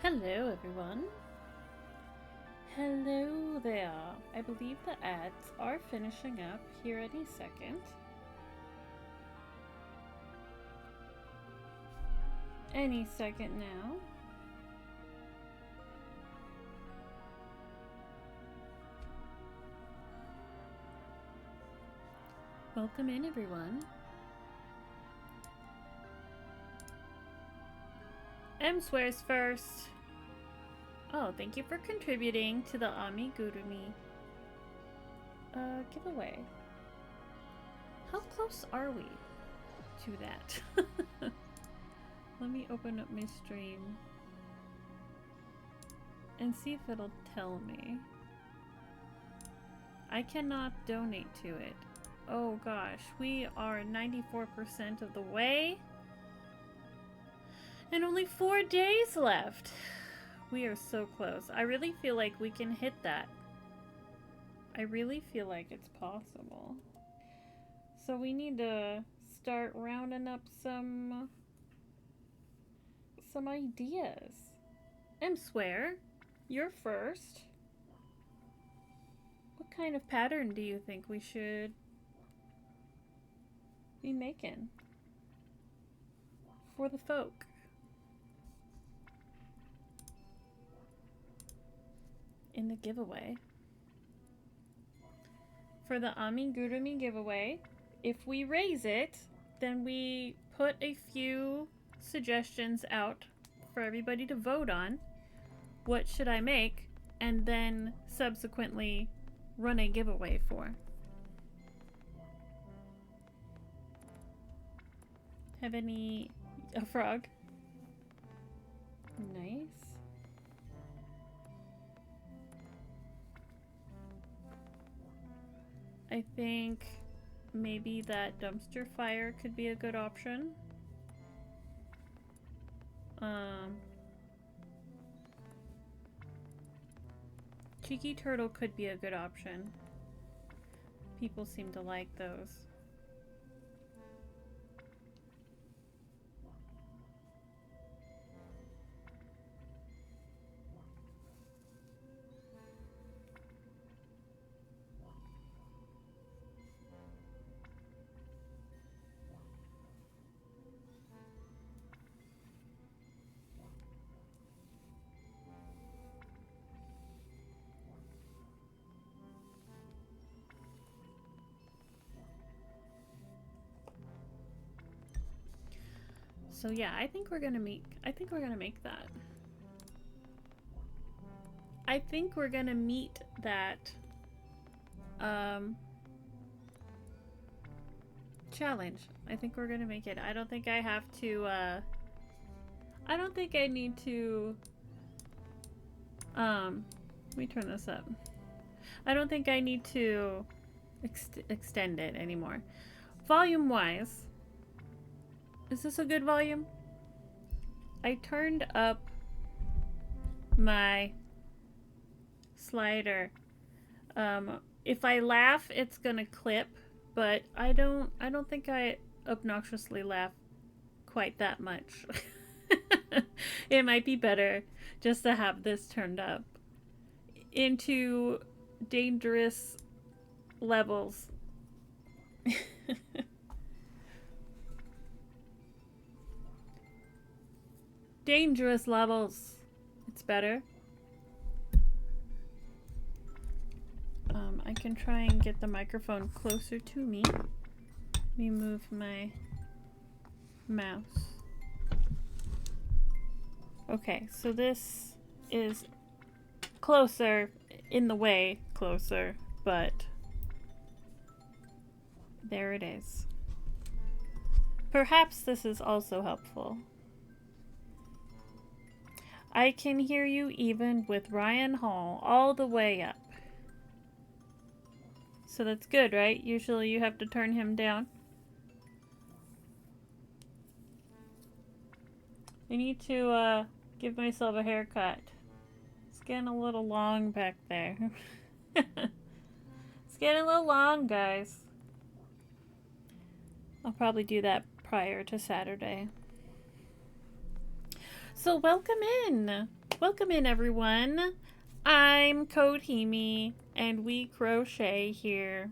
Hello everyone. Hello there. I believe the ads are finishing up here any second. Any second now. Welcome in everyone. M swears first. Oh, thank you for contributing to the Amigurumi giveaway. How close are we to that? Let me open up my stream and see if it'll tell me. I cannot donate to it. Oh gosh, we are 94% of the way. And only 4 days left. We are so close. I really feel like we can hit that. I really feel like it's possible. So we need to start rounding up some ideas. M swear, you're first. What kind of pattern do you think we should be making for the folk? In the giveaway. For the Amigurumi giveaway, if we raise it, then we put a few suggestions out for everybody to vote on. What should I make? And then subsequently run a giveaway for. Have any... a frog? Nice. I think maybe that dumpster fire could be a good option. Cheeky turtle could be a good option. People seem to like those. So yeah, I think we're gonna make that. I think we're gonna meet that challenge. I think we're gonna make it. I don't think I have to I don't think I need to let me turn this up. I don't think I need to extend it anymore. Volume wise, is this a good volume? I turned up my slider. If I laugh, it's gonna clip, but I don't think I obnoxiously laugh quite that much. It might be better just to have this turned up into dangerous levels. Dangerous levels. It's better. I can try and get the microphone closer to me. Let me move my mouse. Okay, so this is closer, in the way closer, but there it is. Perhaps this is also helpful. I can hear you even with Ryan Hall all the way up. So that's good, right? Usually you have to turn him down. I need to give myself a haircut. It's getting a little long back there. It's getting a little long, guys. I'll probably do that prior to Saturday. So welcome in. Welcome in, everyone. I'm Kodhimi, and we crochet here.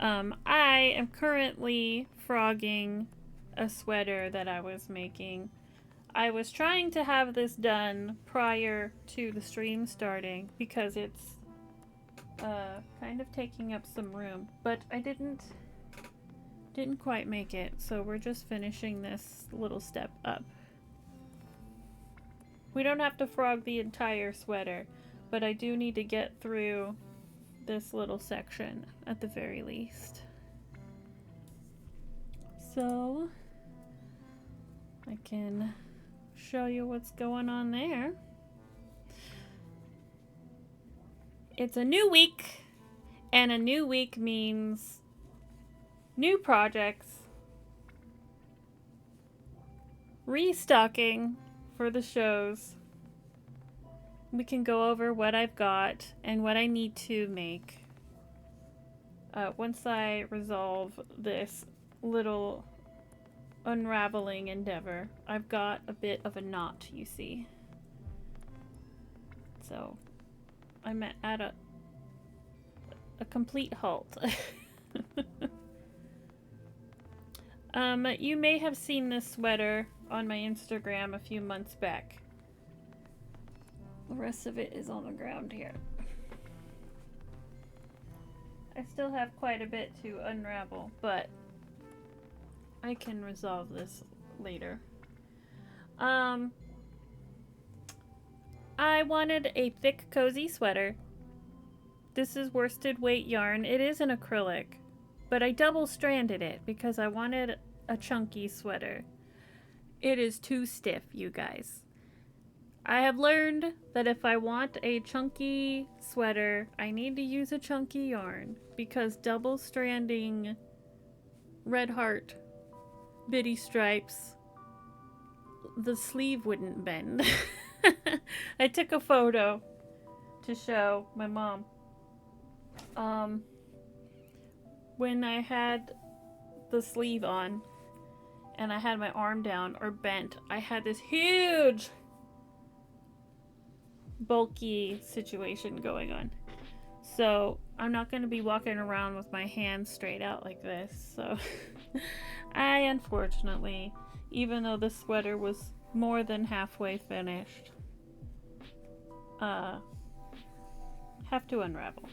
I am currently frogging a sweater that I was making. I was trying to have this done prior to the stream starting because it's kind of taking up some room, but I didn't quite make it, so we're just finishing this little step up. We don't have to frog the entire sweater, but I do need to get through this little section at the very least. So I can show you what's going on there. It's a new week, and a new week means new projects, restocking for the shows. We can go over what I've got and what I need to make once I resolve this little unraveling endeavor. I've got a bit of a knot, you see. So I'm at a complete halt. You may have seen this sweater on my Instagram a few months back. The rest of it is on the ground here. I still have quite a bit to unravel, but I can resolve this later. I wanted a thick, cozy sweater. This is worsted weight yarn. It is an acrylic, but I double-stranded it because I wanted a chunky sweater. It is too stiff, you guys. I have learned that if I want a chunky sweater, I need to use a chunky yarn because double-stranding red heart bitty stripes, the sleeve wouldn't bend. I took a photo to show my mom. When I had the sleeve on and I had my arm down or bent, I had this huge bulky situation going on. So I'm not going to be walking around with my hands straight out like this. So I unfortunately, even though the sweater was more than halfway finished, have to unravel.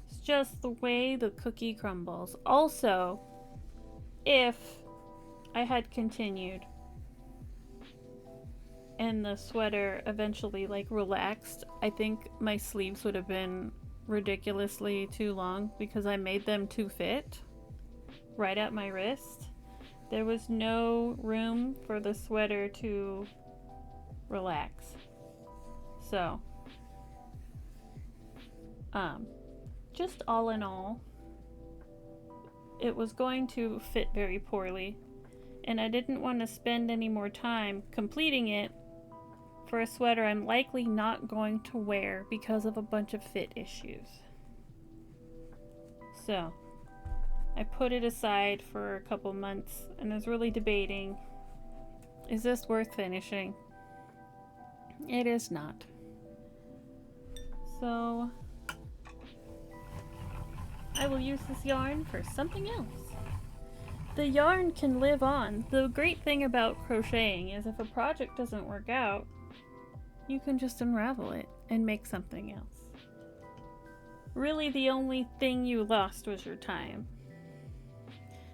It's just the way the cookie crumbles. Also, if I had continued and the sweater eventually relaxed, I think my sleeves would have been ridiculously too long because I made them too fit right at my wrist. There was no room for the sweater to relax. So, just all in all, it was going to fit very poorly, and I didn't want to spend any more time completing it for a sweater I'm likely not going to wear because of a bunch of fit issues. So I put it aside for a couple months and was really debating, is this worth finishing? It is not. So I will use this yarn for something else. The yarn can live on. The great thing about crocheting is if a project doesn't work out, you can just unravel it and make something else. Really, the only thing you lost was your time.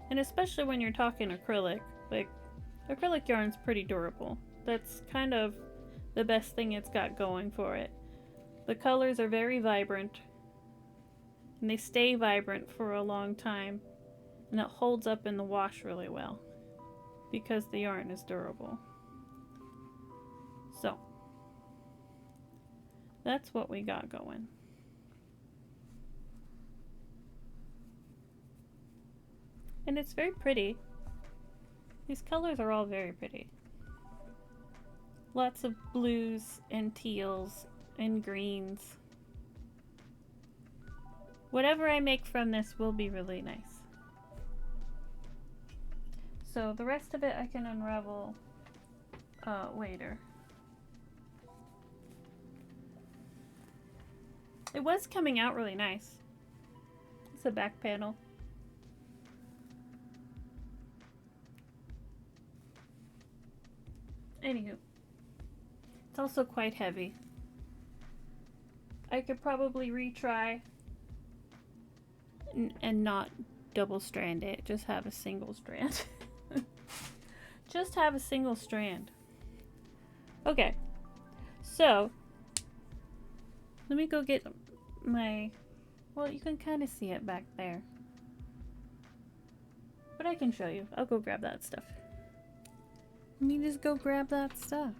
And especially when you're talking acrylic, acrylic yarn's pretty durable. That's kind of the best thing it's got going for it. The colors are very vibrant, and they stay vibrant for a long time, and it holds up in the wash really well because the yarn is durable. So that's what we got going. And it's very pretty. These colors are all very pretty. Lots of blues and teals and greens. Whatever I make from this will be really nice. So the rest of it I can unravel later. It was coming out really nice. It's a back panel. Anywho, it's also quite heavy. I could probably retry and not double strand it, just have a single strand. Just have a single strand. Okay, so let me go get my, well, you can kind of see it back there, but I can show you. I'll go grab that stuff. Let me just go grab that stuff.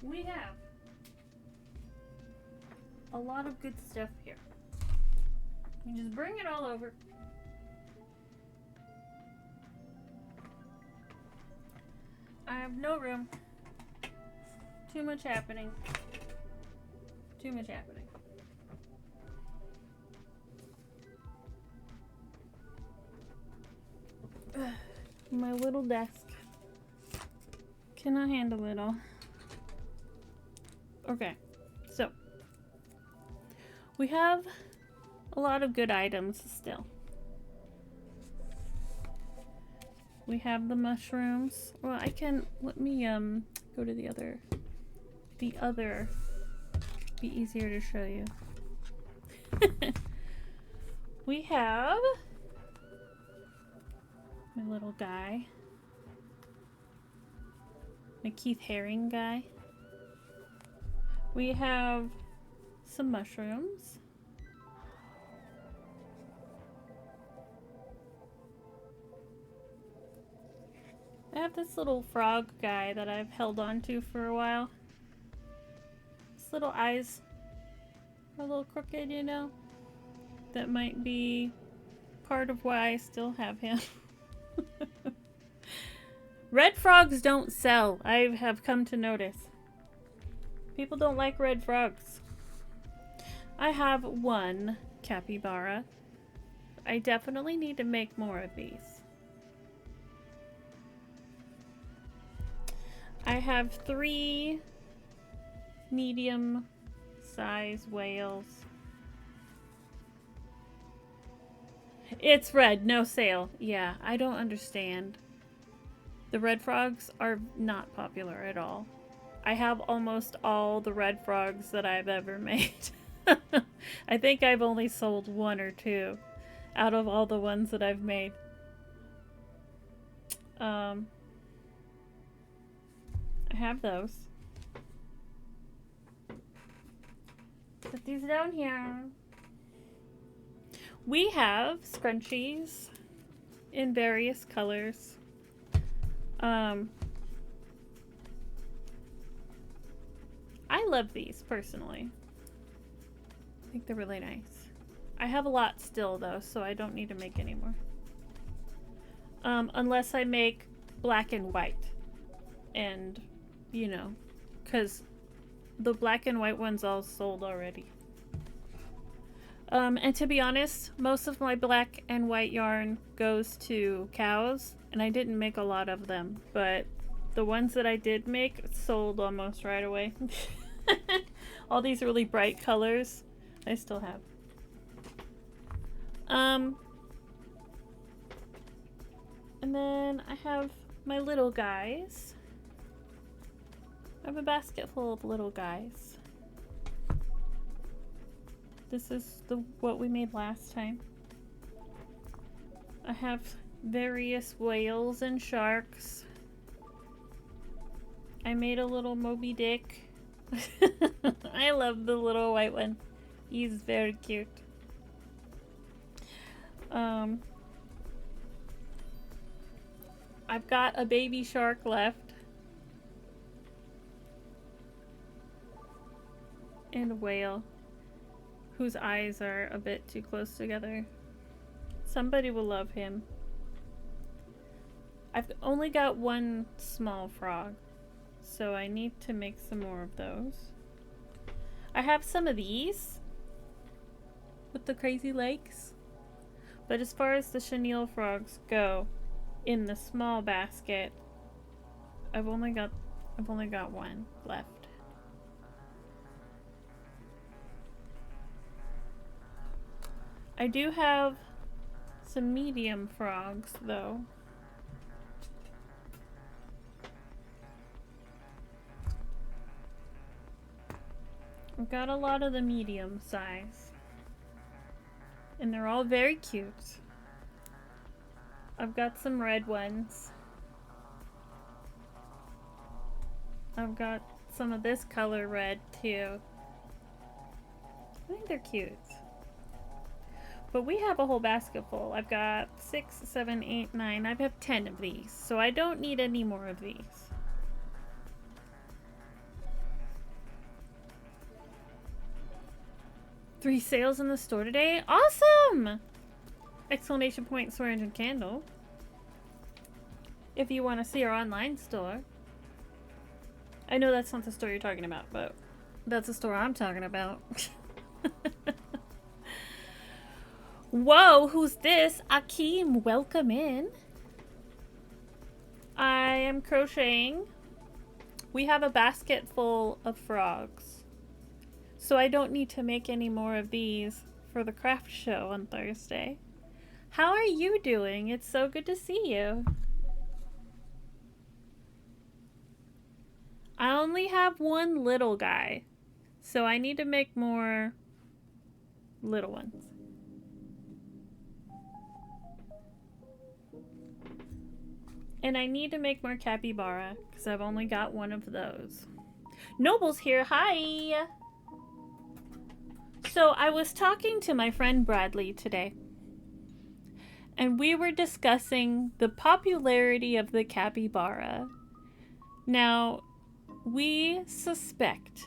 We have a lot of good stuff here. You just bring it all over. I have no room. Too much happening. Too much happening. My little desk cannot handle it all. Okay, so we have a lot of good items still. We have the mushrooms. Well, I can, let me go to the other be easier to show you. We have my little guy, my Keith Haring guy. We have some mushrooms. I have this little frog guy that I've held on to for a while. His little eyes are a little crooked, you know? That might be part of why I still have him. Red frogs don't sell, I have come to notice. People don't like red frogs. I have one capybara. I definitely need to make more of these. I have 3 medium size whales. It's red, no sale. Yeah, I don't understand. The red frogs are not popular at all. I have almost all the red frogs that I've ever made. I think I've only sold 1 or 2 out of all the ones that I've made. I have those. Put these down here. We have scrunchies in various colors. I love these personally. I think they're really nice. I have a lot still though, so I don't need to make any more. Unless I make black and white. And, you know, because the black and white ones all sold already. And to be honest, most of my black and white yarn goes to cows, and I didn't make a lot of them, but the ones that I did make sold almost right away. All these really bright colors, I still have. And then I have my little guys. I have a basket full of little guys. This is what we made last time. I have various whales and sharks. I made a little Moby Dick. I love the little white one. He's very cute. I've got a baby shark left. And a whale whose eyes are a bit too close together. Somebody will love him. I've only got 1 small frog, so I need to make some more of those. I have some of these with the crazy legs. But as far as the chenille frogs go, in the small basket, I've only got one left. I do have some medium frogs though. I've got a lot of the medium size. And they're all very cute. I've got some red ones. I've got some of this color red too. I think they're cute. But we have a whole basket full. I've got 6, 7, 8, 9. I have 10 of these. So I don't need any more of these. Three sales in the store today? Awesome! Exclamation point, swear engine candle. If you want to see our online store. I know that's not the store you're talking about, but that's the store I'm talking about. Whoa, who's this? Akeem, welcome in. I am crocheting. We have a basket full of frogs. So I don't need to make any more of these for the craft show on Thursday. How are you doing? It's so good to see you. I only have one little guy, so I need to make more little ones. And I need to make more capybara, because I've only got one of those. Noble's here, hi! So I was talking to my friend Bradley today, and we were discussing the popularity of the capybara. Now, we suspect,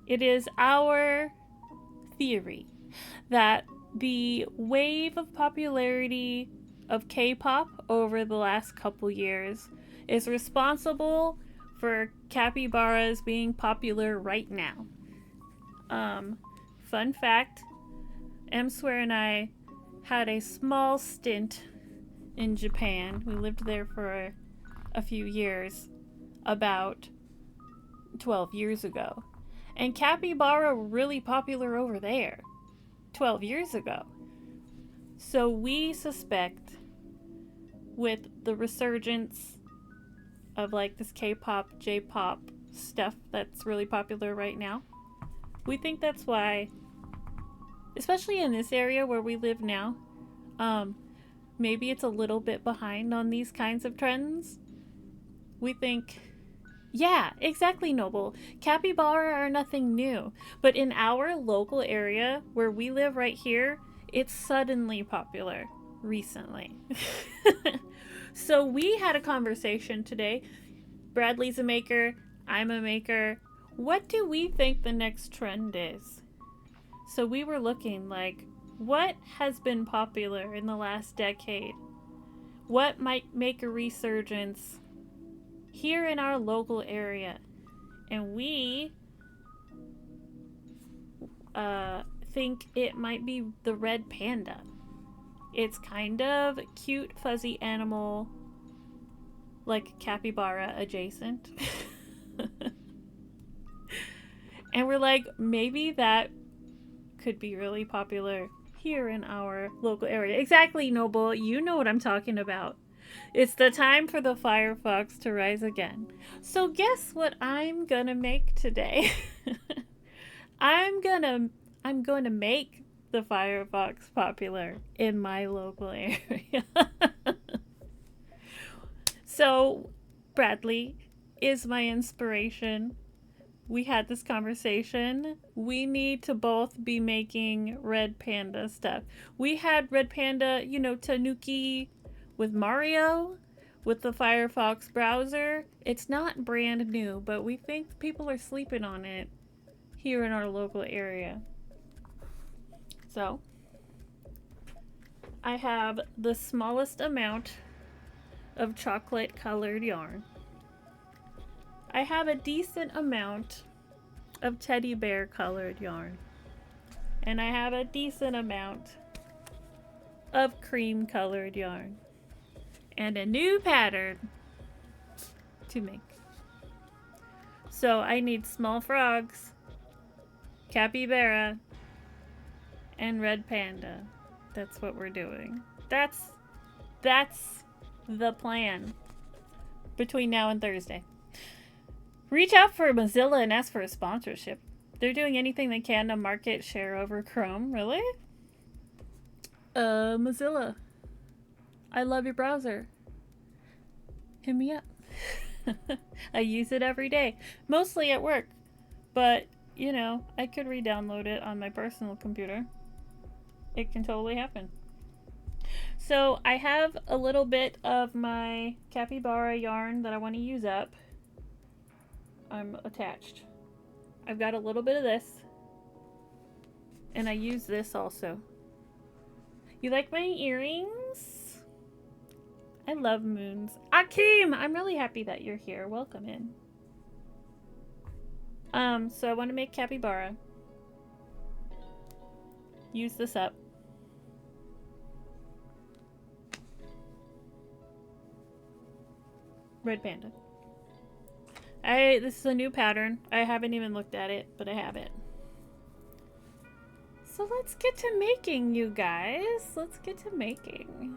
it is our theory, that the wave of popularity of K-pop over the last couple years is responsible for capybaras being popular right now. Fun fact, M-Swear and I had a small stint in Japan. We lived there for a few years, about 12 years ago. And capybara were really popular over there 12 years ago. So we suspect, with the resurgence of like this K-pop, J-pop stuff that's really popular right now, we think that's why, especially in this area where we live now, maybe it's a little bit behind on these kinds of trends. We think, yeah, exactly, Noble. Capybara are nothing new. But in our local area, where we live right here, it's suddenly popular recently. So we had a conversation today. Bradley's a maker. I'm a maker. What do we think the next trend is? So we were looking like, what has been popular in the last decade? What might make a resurgence here in our local area? And we think it might be the red panda. It's kind of cute, fuzzy animal, like capybara adjacent. And we're like, maybe that could be really popular here in our local area. Exactly, Noble. You know what I'm talking about. It's the time for the Firefox to rise again. So guess what I'm gonna make today? I'm gonna make the Firefox popular in my local area. So Bradley is my inspiration. We had this conversation. We need to both be making Red Panda stuff. We had Red Panda, you know, Tanuki with Mario, with the Firefox browser. It's not brand new, but we think people are sleeping on it here in our local area. So, I have the smallest amount of chocolate colored yarn. I have a decent amount of teddy bear colored yarn. And I have a decent amount of cream colored yarn and a new pattern to make. So I need small frogs, capybara, and red panda. That's what we're doing. That's the plan between now and Thursday. Reach out for Mozilla and ask for a sponsorship. They're doing anything they can to market share over Chrome. Really? Mozilla. I love your browser. Hit me up. I use it every day. Mostly at work. But, you know, I could re-download it on my personal computer. It can totally happen. So I have a little bit of my capybara yarn that I want to use up. I'm attached. I've got a little bit of this. And I use this also. You like my earrings? I love moons. Akeem! I'm really happy that you're here. Welcome in. So I want to make capybara. Use this up. Red panda. This is a new pattern. I haven't even looked at it, but I have it. So let's get to making, you guys. Let's get to making.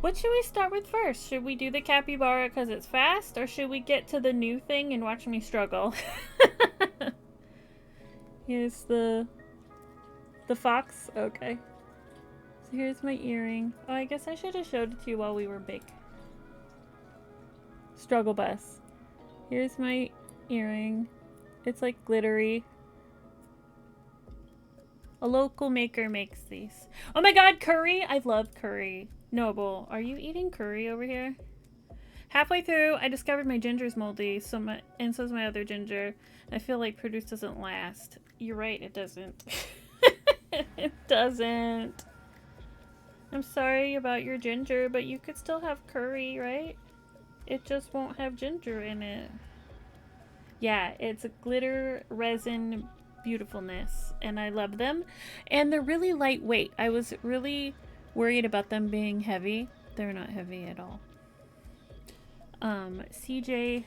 What should we start with first? Should we do the capybara because it's fast, or should we get to the new thing and watch me struggle? Here's the fox. Okay. So here's my earring. Oh, I guess I should have showed it to you while we were big. Struggle bus. Here's my earring. It's like glittery. A local maker makes these. Oh my god, curry! I love curry. Noble, are you eating curry over here? Halfway through, I discovered my ginger's moldy, and so's my other ginger. I feel like produce doesn't last. You're right, it doesn't. It doesn't. I'm sorry about your ginger, but you could still have curry, right? It just won't have ginger in it. Yeah, it's a glitter resin beautifulness, and I love them. And they're really lightweight. I was really worried about them being heavy. They're not heavy at all. CJ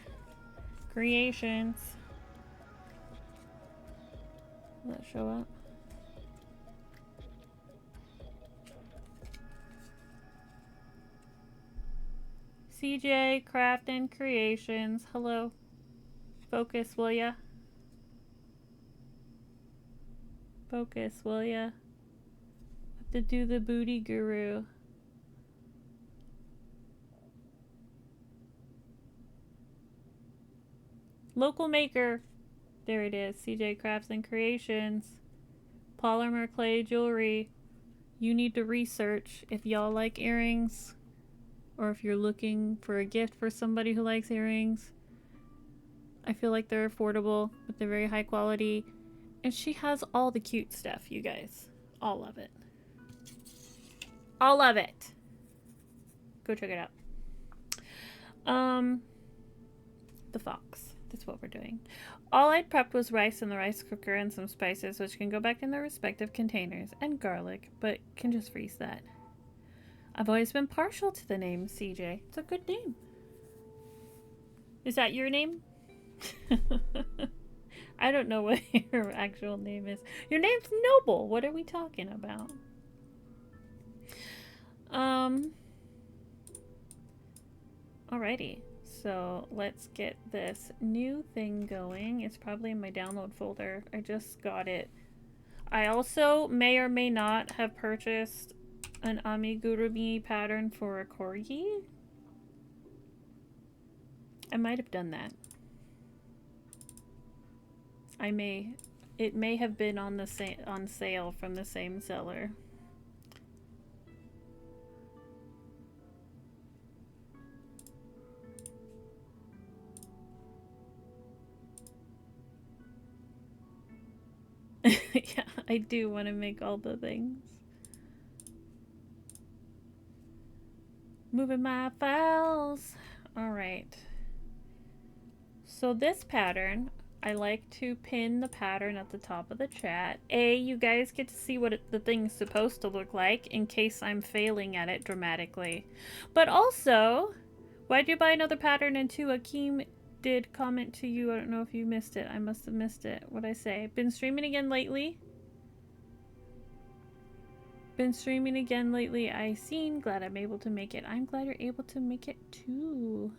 Creations. Will that show up? CJ Craft and Creations. Hello. Focus, will ya? Focus, will ya? Have to do the booty guru. Local maker. There it is. CJ Crafts and Creations. Polymer clay jewelry. You need to research if y'all like earrings, or if you're looking for a gift for somebody who likes earrings. I feel like they're affordable, but they're very high quality. And she has all the cute stuff, you guys. All of it. All of it. Go check it out. The fox. That's what we're doing. All I'd prepped was rice in the rice cooker and some spices, which can go back in their respective containers, and garlic, but can just freeze that. I've always been partial to the name CJ. It's a good name. Is that your name? I don't know what your actual name is. Your name's Noble. What are we talking about? Alrighty. So let's get this new thing going. It's probably in my download folder. I just got it. I also may or may not have purchased an amigurumi pattern for a corgi. I might have done that. It may have been on sale from the same seller. Yeah, I do want to make all the things. Moving my files. All right. So this pattern, I like to pin the pattern at the top of the chat. A, you guys get to see what the thing's supposed to look like in case I'm failing at it dramatically. But also, why'd you buy another pattern? And two, Akeem did comment to you. I don't know if you missed it. I must have missed it. What'd I say? Been streaming again lately? Been streaming again lately. I seen. Glad I'm able to make it. I'm glad you're able to make it too.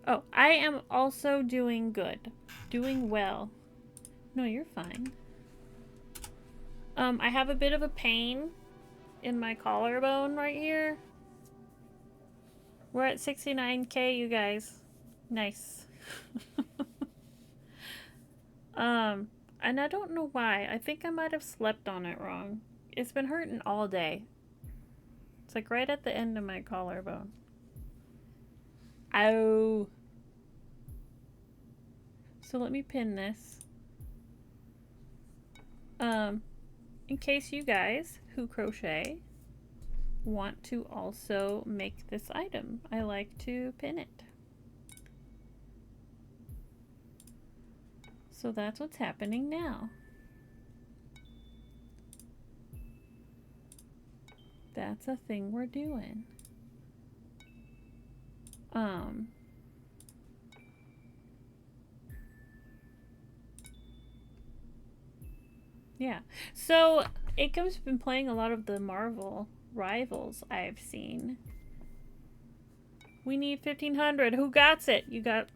Oh, I am also doing good. Doing well. No, you're fine. I have a bit of a pain in my collarbone right here. We're at 69K, you guys. Nice. And I don't know why. I think I might have slept on it wrong. It's been hurting all day. It's like right at the end of my collarbone. Ow. So let me pin this. In case you guys who crochet want to also make this item, I like to pin it. So that's what's happening now. That's a thing we're doing. Yeah. So Akom's been playing a lot of the Marvel Rivals I've seen. We need 1500. Who got it? You got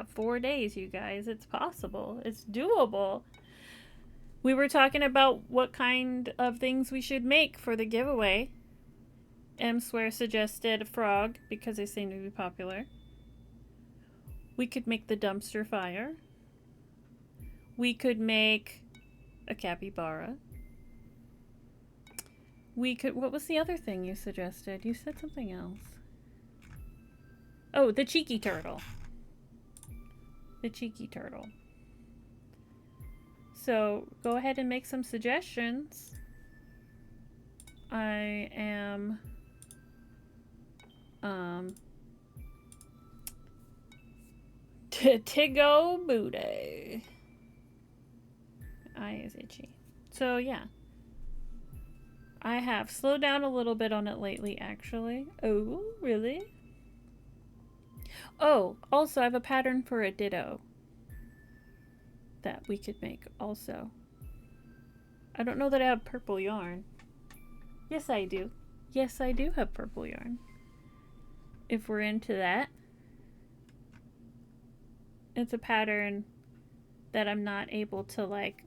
4 days, you guys. It's possible. It's doable. We were talking about what kind of things we should make for the giveaway. M Swear suggested frog because they seem to be popular. We could make the dumpster fire. We could make a capybara. We could, what was the other thing you suggested? You said something else. Oh, the cheeky turtle. The cheeky turtle. So go ahead and make some suggestions. I am Tigo Booty. Eye is itchy. So yeah. I have slowed down a little bit on it lately, actually. Oh, really? Oh, also I have a pattern for a ditto that we could make also. I don't know that I have purple yarn. Yes, I do. Yes, I do have purple yarn. If we're into that. It's a pattern that I'm not able to like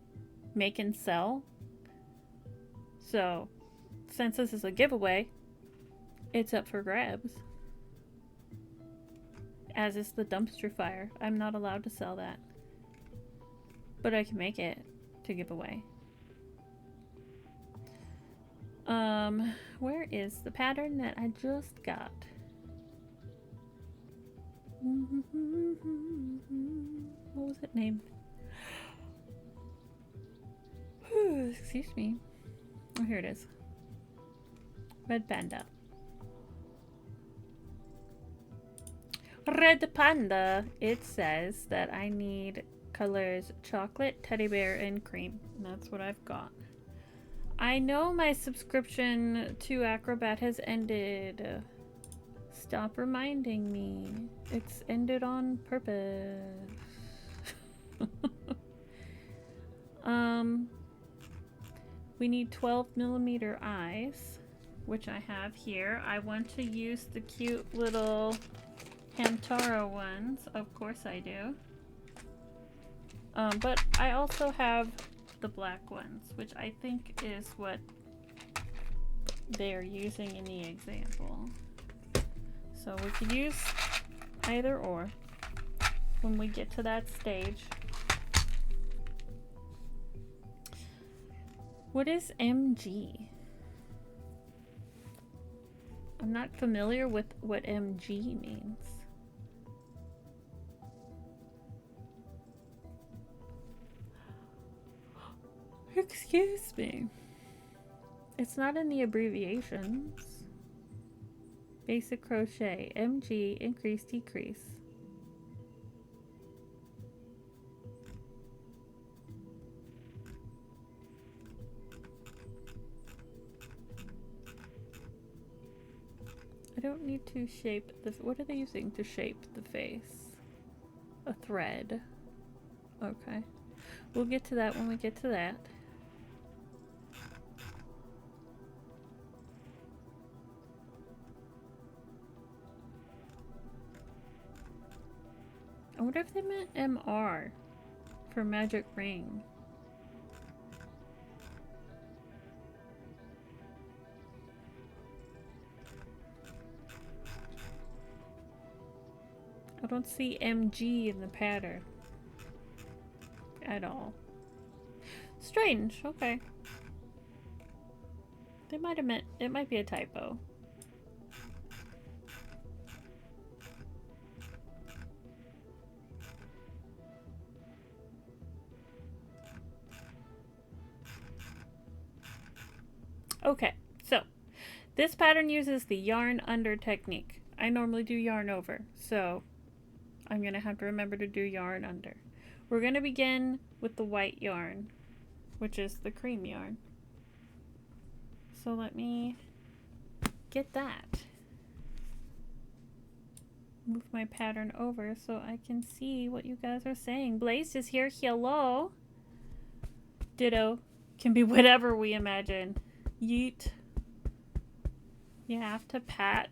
make and sell. So, since this is a giveaway, it's up for grabs. As is the dumpster fire. I'm not allowed to sell that. But I can make it to give away. Where is the pattern that I just got? What was it named? Excuse me. Oh, here it is. Red Panda. Red Panda. It says that I need colors chocolate, teddy bear, and cream. And that's what I've got. I know my subscription to Acrobat has ended. Stop reminding me. It's ended on purpose. We need 12mm eyes, which I have here. I want to use the cute little Hamtaro ones. Of course I do. But I also have the black ones, which I think is what they're using in the example. So we could use either or when we get to that stage. What is MG? I'm not familiar with what MG means. Excuse me. It's not in the abbreviations. Basic crochet. MG. Increase, decrease. I don't need to shape the... What are they using to shape the face? A thread. Okay. We'll get to that when we get to that. I wonder if they meant MR for magic ring. I don't see MG in the pattern at all. Strange, okay. They might have meant, it might be a typo. Okay, so this pattern uses the yarn under technique. I normally do yarn over, so I'm gonna have to remember to do yarn under. We're gonna begin with the white yarn, which is the cream yarn. So let me get that. Move my pattern over so I can see what you guys are saying. Blaze is here. Hello. Ditto. Can be whatever we imagine. Yeet. You have to pat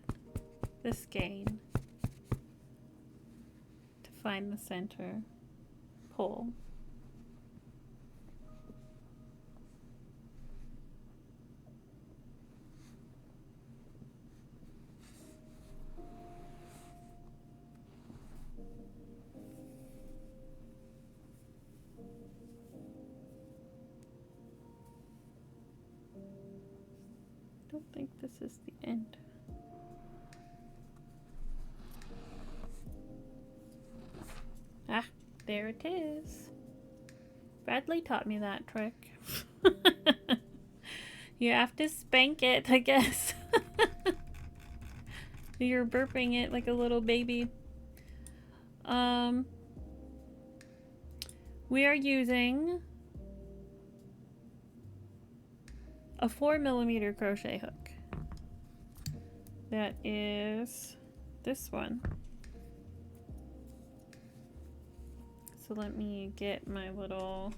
the skein to find the center. Pull. I don't think this is the end. Ah, there it is. Bradley taught me that trick. You have to spank it, I guess. You're burping it like a little baby. We are using a 4mm crochet hook. That is this one. So let me get my little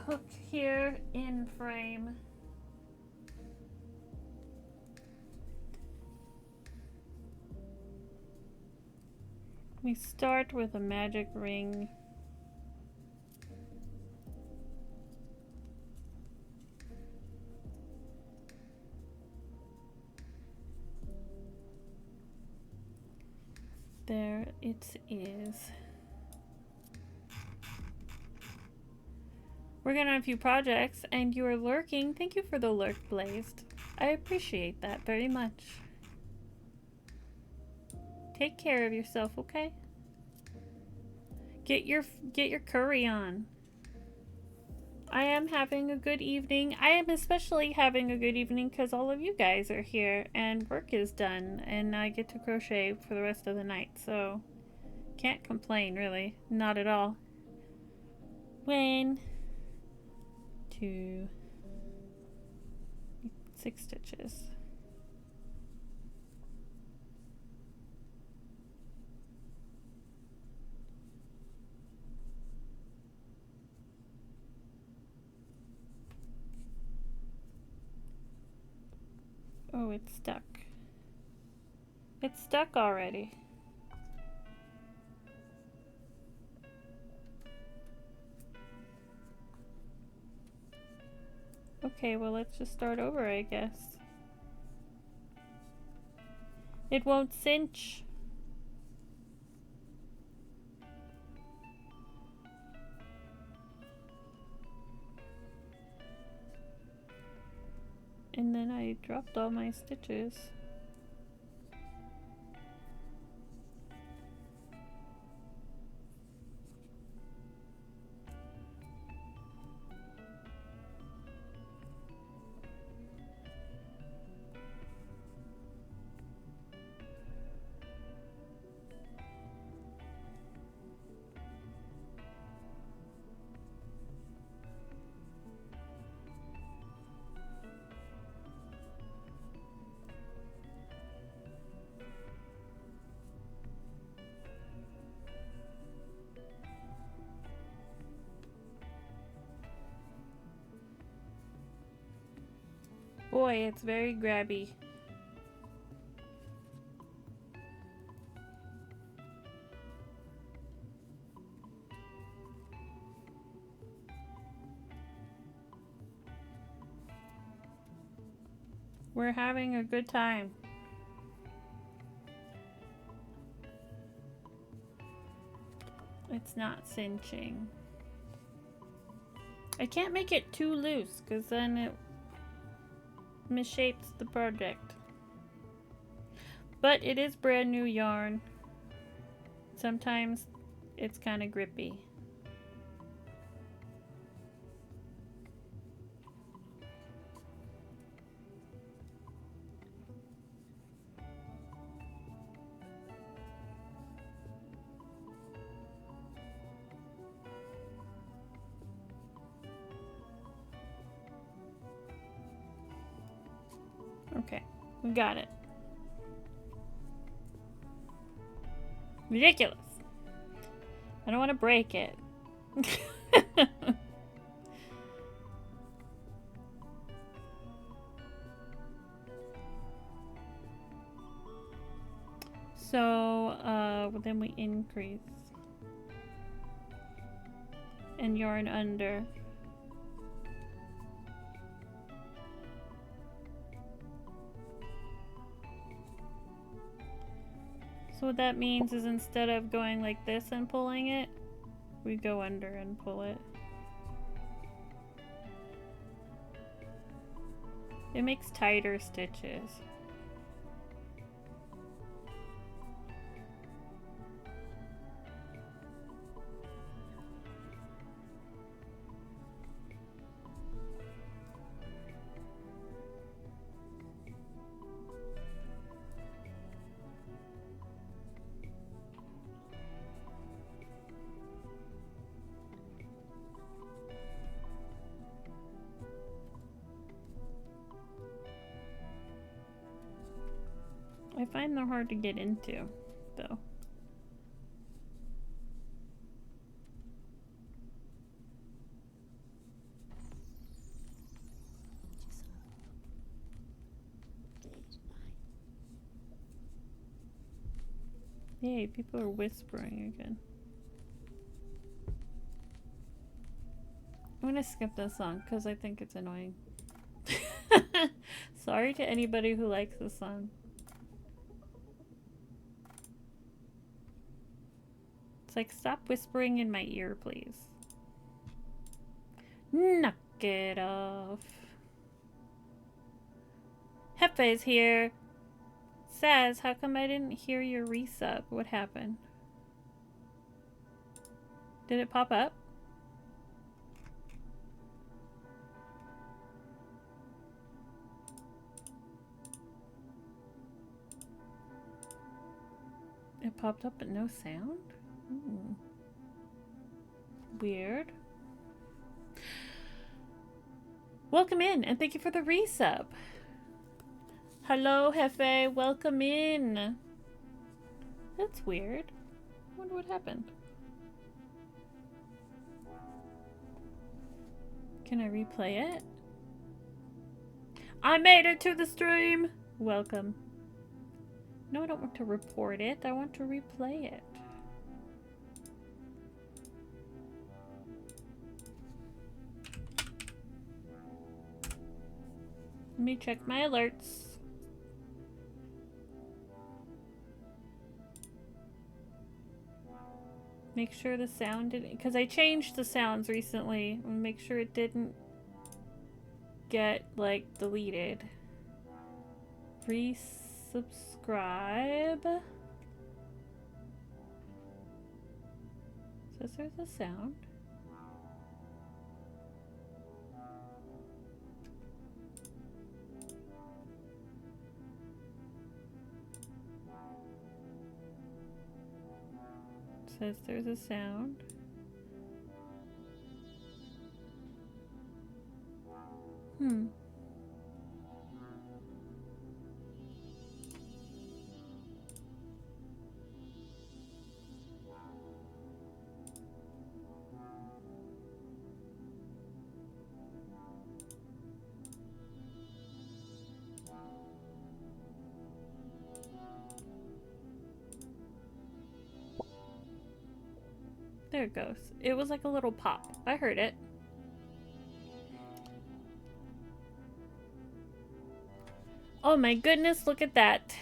hook here in frame. We start with a magic ring. There it is. Working on a few projects and you are lurking. Thank you for the lurk, Blazed. I appreciate that very much. Take care of yourself, okay? Get your curry on. I am having a good evening. I am especially having a good evening because all of you guys are here and work is done and I get to crochet for the rest of the night, so can't complain really, not at all. 1, 2, 6 stitches. Oh, it's stuck. It's stuck already. Okay, well, let's just start over, I guess. It won't cinch. And then I dropped all my stitches. boy, it's very grabby. We're having a good time. It's not cinching. I can't make it too loose because then it misshapes the project. But it is brand new yarn. Sometimes it's kind of grippy. Okay, we got it. Ridiculous. I don't want to break it. So, then we increase. And yarn under. So what that means is instead of going like this and pulling it, we go under and pull it. It makes tighter stitches. I find they're hard to get into, though. Yay, people are whispering again. I'm gonna skip this song because I think it's annoying. Sorry to anybody who likes this song. It's like, stop whispering in my ear, please. Knock it off. Hefe's here. Says, how come I didn't hear your resub? What happened? Did it pop up? It popped up but no sound? Ooh. Weird. Welcome in and thank you for the resub. Hello, Hefe. Welcome in. That's weird. I wonder what happened. Can I replay it? I made it to the stream. Welcome. No, I don't want to report it. I want to replay it. Let me check my alerts. Make sure the sound didn't, because I changed the sounds recently. Make sure it didn't get like deleted. Resubscribe. Says there's a sound. Says there's a sound. There it goes. It was like a little pop. I heard it. Oh my goodness, look at that.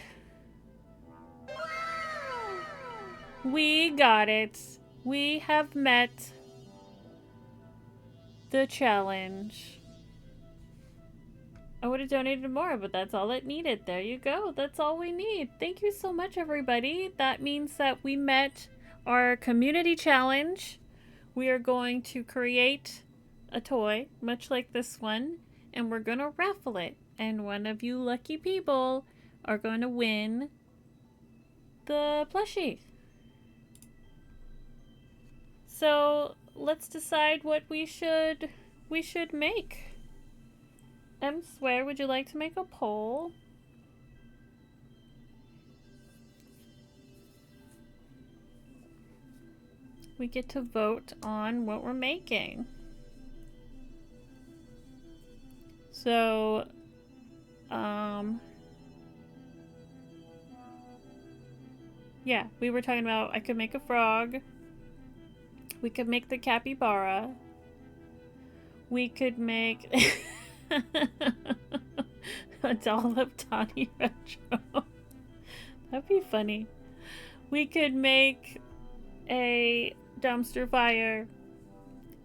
We got it. We have met the challenge. I would have donated more, but that's all it needed. There you go. That's all we need. Thank you so much, everybody. That means that we met our community challenge. We are going to create a toy, much like this one, and we're going to raffle it. And one of you lucky people are going to win the plushie. So let's decide what we should make. Swear, would you like to make a poll? We get to vote on what we're making. So, yeah, we were talking about I could make a frog. We could make the capybara. We could make a doll of Tawny Retro. That'd be funny. We could make a dumpster fire.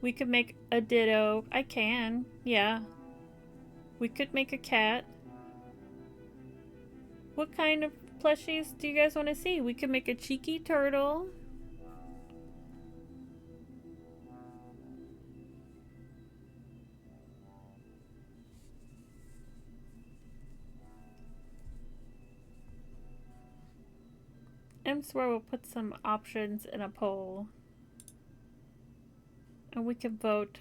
We could make a ditto. I can, yeah. We could make a cat. What kind of plushies do you guys want to see? We could make a cheeky turtle. Swear we'll put some options in a poll. And we can vote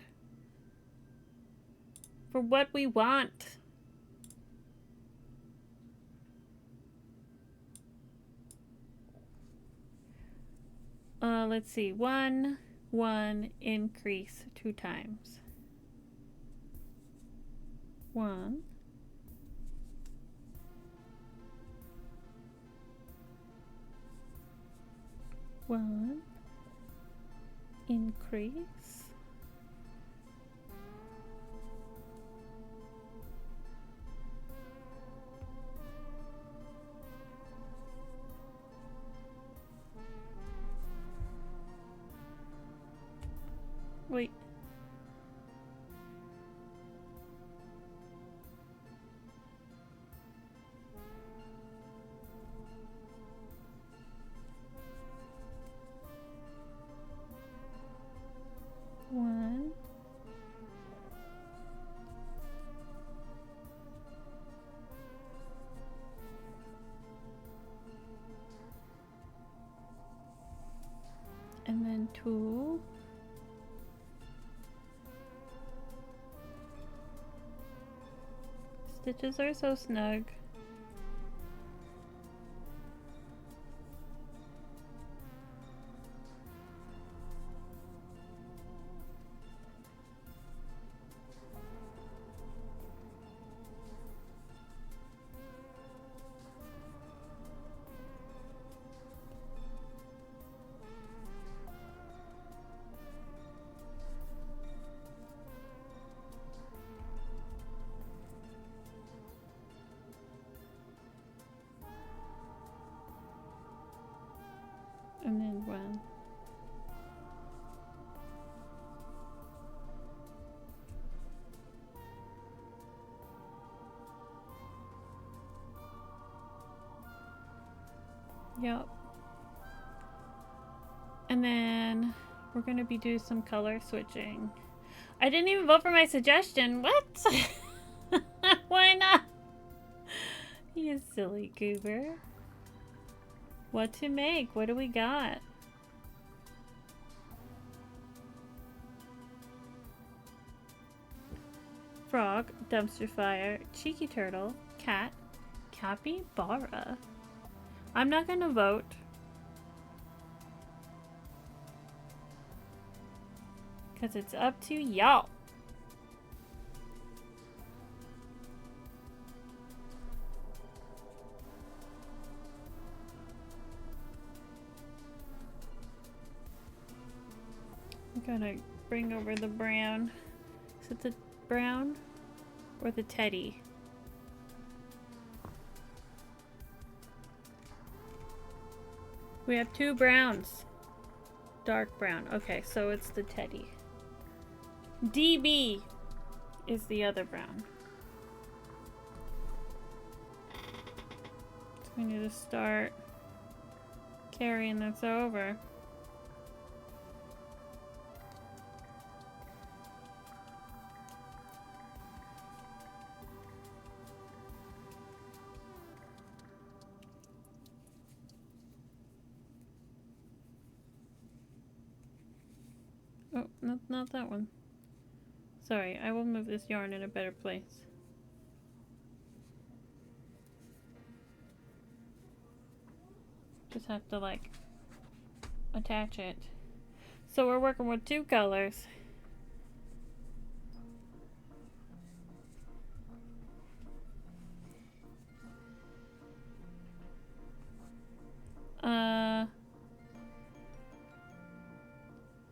for what we want. Let's see. 1, 1, increase 2 times. 1. 1, increase. Wait. One. And then 2. Stitches are so snug. And then 1. Yep. And then we're gonna be doing some color switching. I didn't even vote for my suggestion. What? Why not? You silly goober. What to make? What do we got? Frog, dumpster fire, cheeky turtle, cat, capybara. I'm not gonna vote. Because it's up to y'all. Gotta bring over the brown. Is it the brown or the teddy? We have two browns. Dark brown. Okay, so it's the teddy. DB is the other brown. So we need to start carrying this over. Oh, not that one. Sorry, I will move this yarn in a better place. Just have to, like, attach it. So we're working with two colors.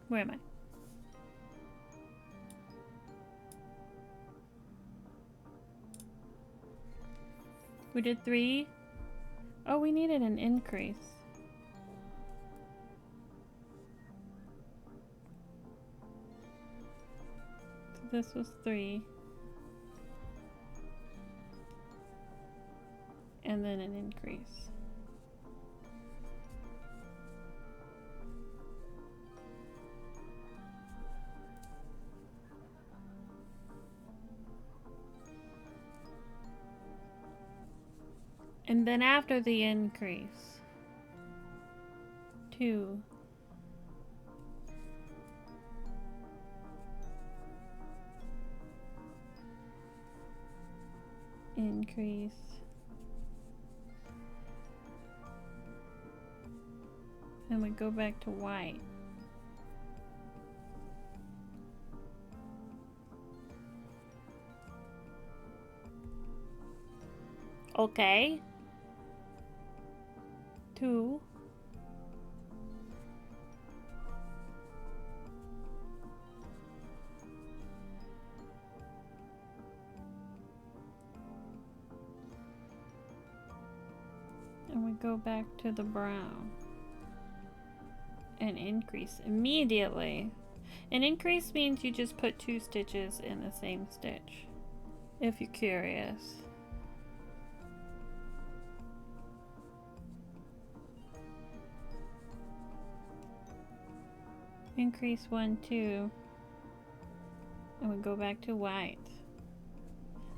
Where am I? We did 3. Oh, we needed an increase. So this was 3. And then an increase. And then after the increase, 2. Increase. And we go back to white. Okay. 2. And we go back to the brown. And increase immediately. An increase means you just put 2 stitches in the same stitch, if you're curious. Increase 1, 2, and we go back to white.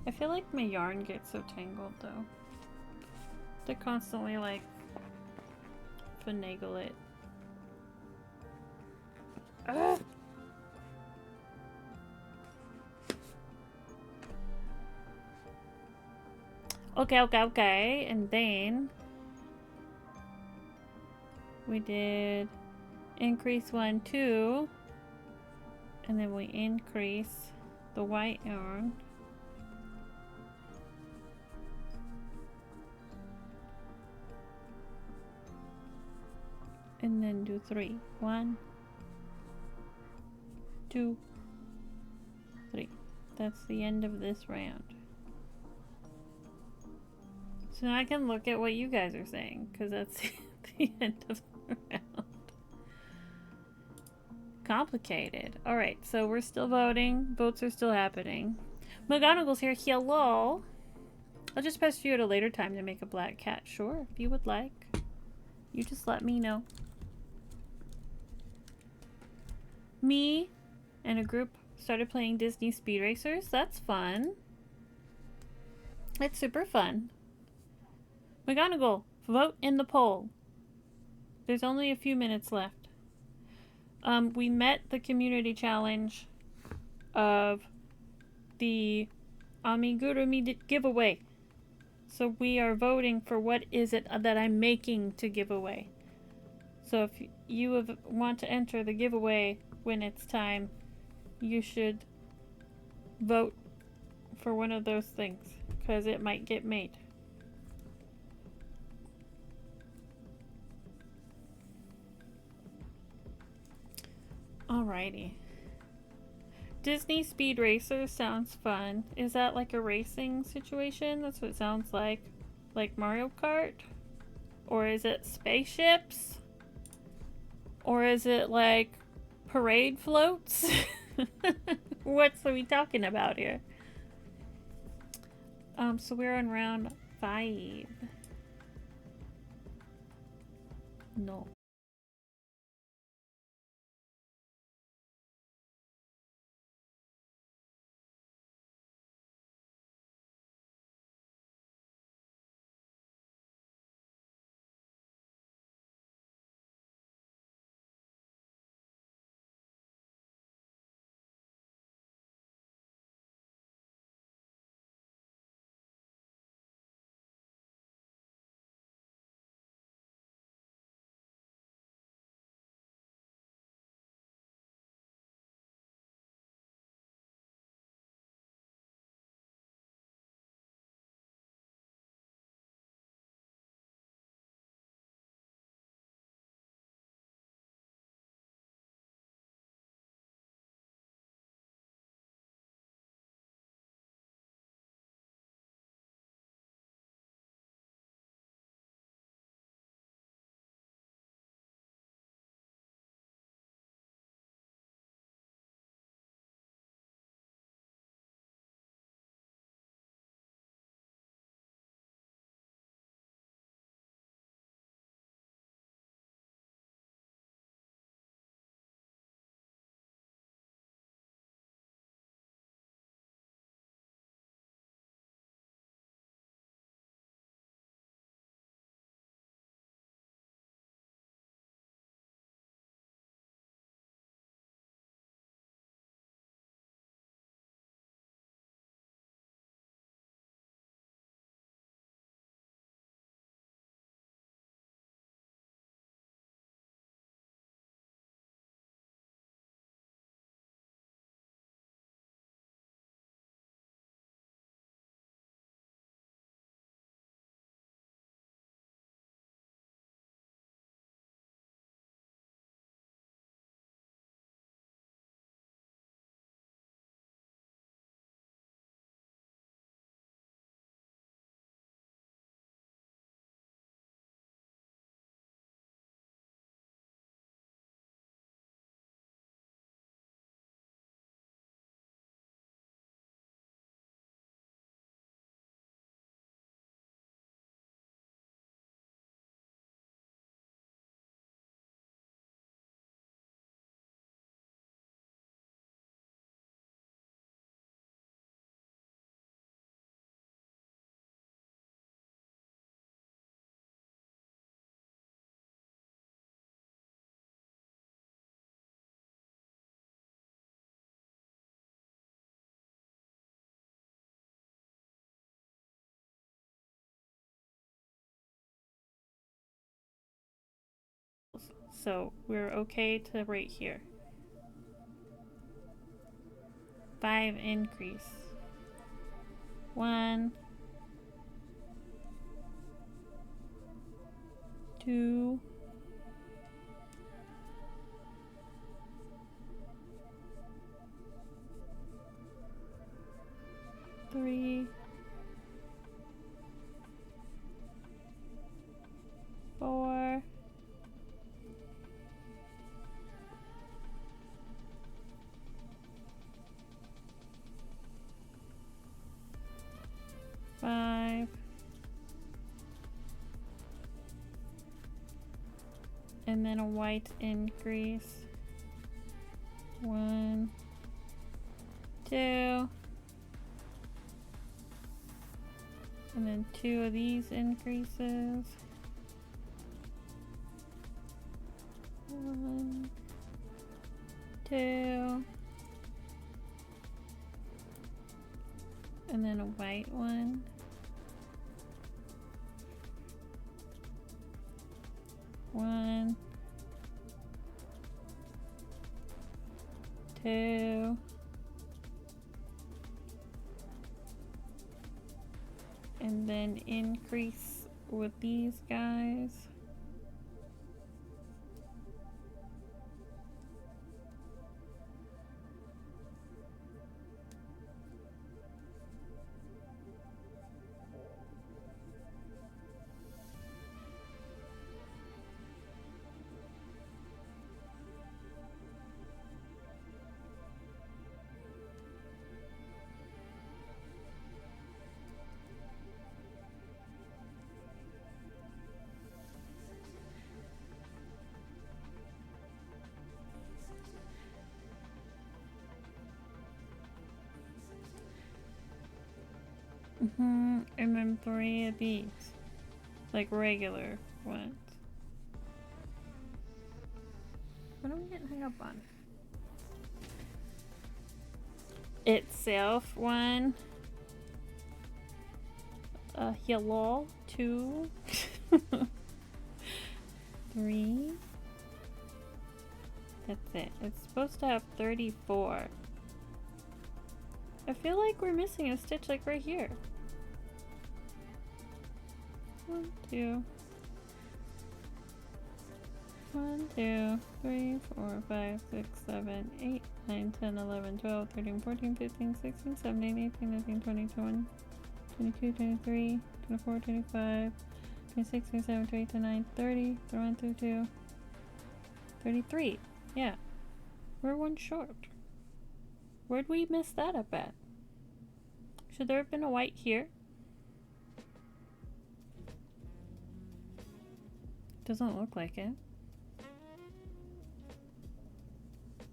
I feel like my yarn gets so tangled though. To constantly like finagle it. Ah! Okay, and then we did increase 1, 2, and then we increase the white yarn. And then do 3. 1, 2, 3. That's the end of this round. So now I can look at what you guys are saying, because that's the end of the round. Complicated. Alright, so we're still voting. Votes are still happening. McGonagall's here. Hello. I'll just pass you at a later time to make a black cat. Sure, if you would like. You just let me know. Me and a group started playing Disney Speed Racers. That's fun. It's super fun. McGonagall, vote in the poll. There's only a few minutes left. We met the community challenge of the amigurumi giveaway. So we are voting for what is it that I'm making to give away. So if you want to enter the giveaway when it's time, you should vote for one of those things, because it might get made. Alrighty. Disney Speed Racer sounds fun. Is that like a racing situation? That's what it sounds like. Like Mario Kart? Or is it spaceships? Or is it like parade floats? What's we talking about here? So we're on round 5. No. So we're okay to right here. 5 increase. 1, 2, 3, 4, 5, and then a white increase. 1, 2, and then 2 of these increases. 1, 2, and then a white one. 1, 2, and then increase with these guys. And then 3 of these. Like regular ones. What am I getting hung up on? Itself 1. Hello 2. 3. That's it. It's supposed to have 34. I feel like we're missing a stitch like right here. 1, 2. 1, 2, 3, 4, 5, 6, 7, 8, 9, 10, 11, 12, 13, 14, 15, 16, 17, 18, 19, 20, 21, 22, 23, 24, 25, 26, 27, 28, 29, 30, 31, 32, 33. Yeah. We're 1 short. Where'd we miss that up at? Should there have been a white here? Doesn't look like it.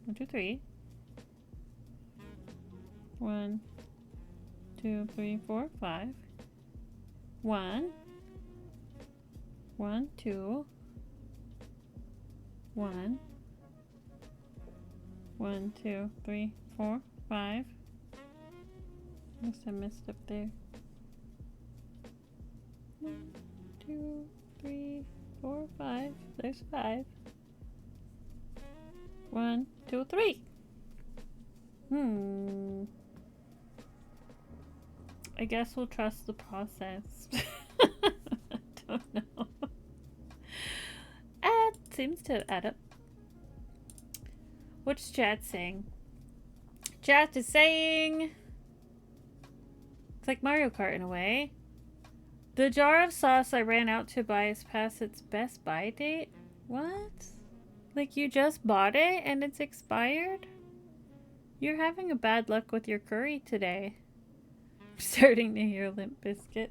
1, 2, 3. 1, 2, 3, 4, 5. 1. 1, 2. 1. 1, 2, 3, 4, 5. Must have missed up there. 1, 2, 3, 4, 5. There's 5. 1, 2, 3. I guess we'll trust the process. I don't know. It seems to add up. What's chat saying? Chat is saying... It's like Mario Kart in a way. The jar of sauce I ran out to buy is past its best buy date? What? Like you just bought it and it's expired? You're having a bad luck with your curry today. I'm starting to hear Limp Bizkit.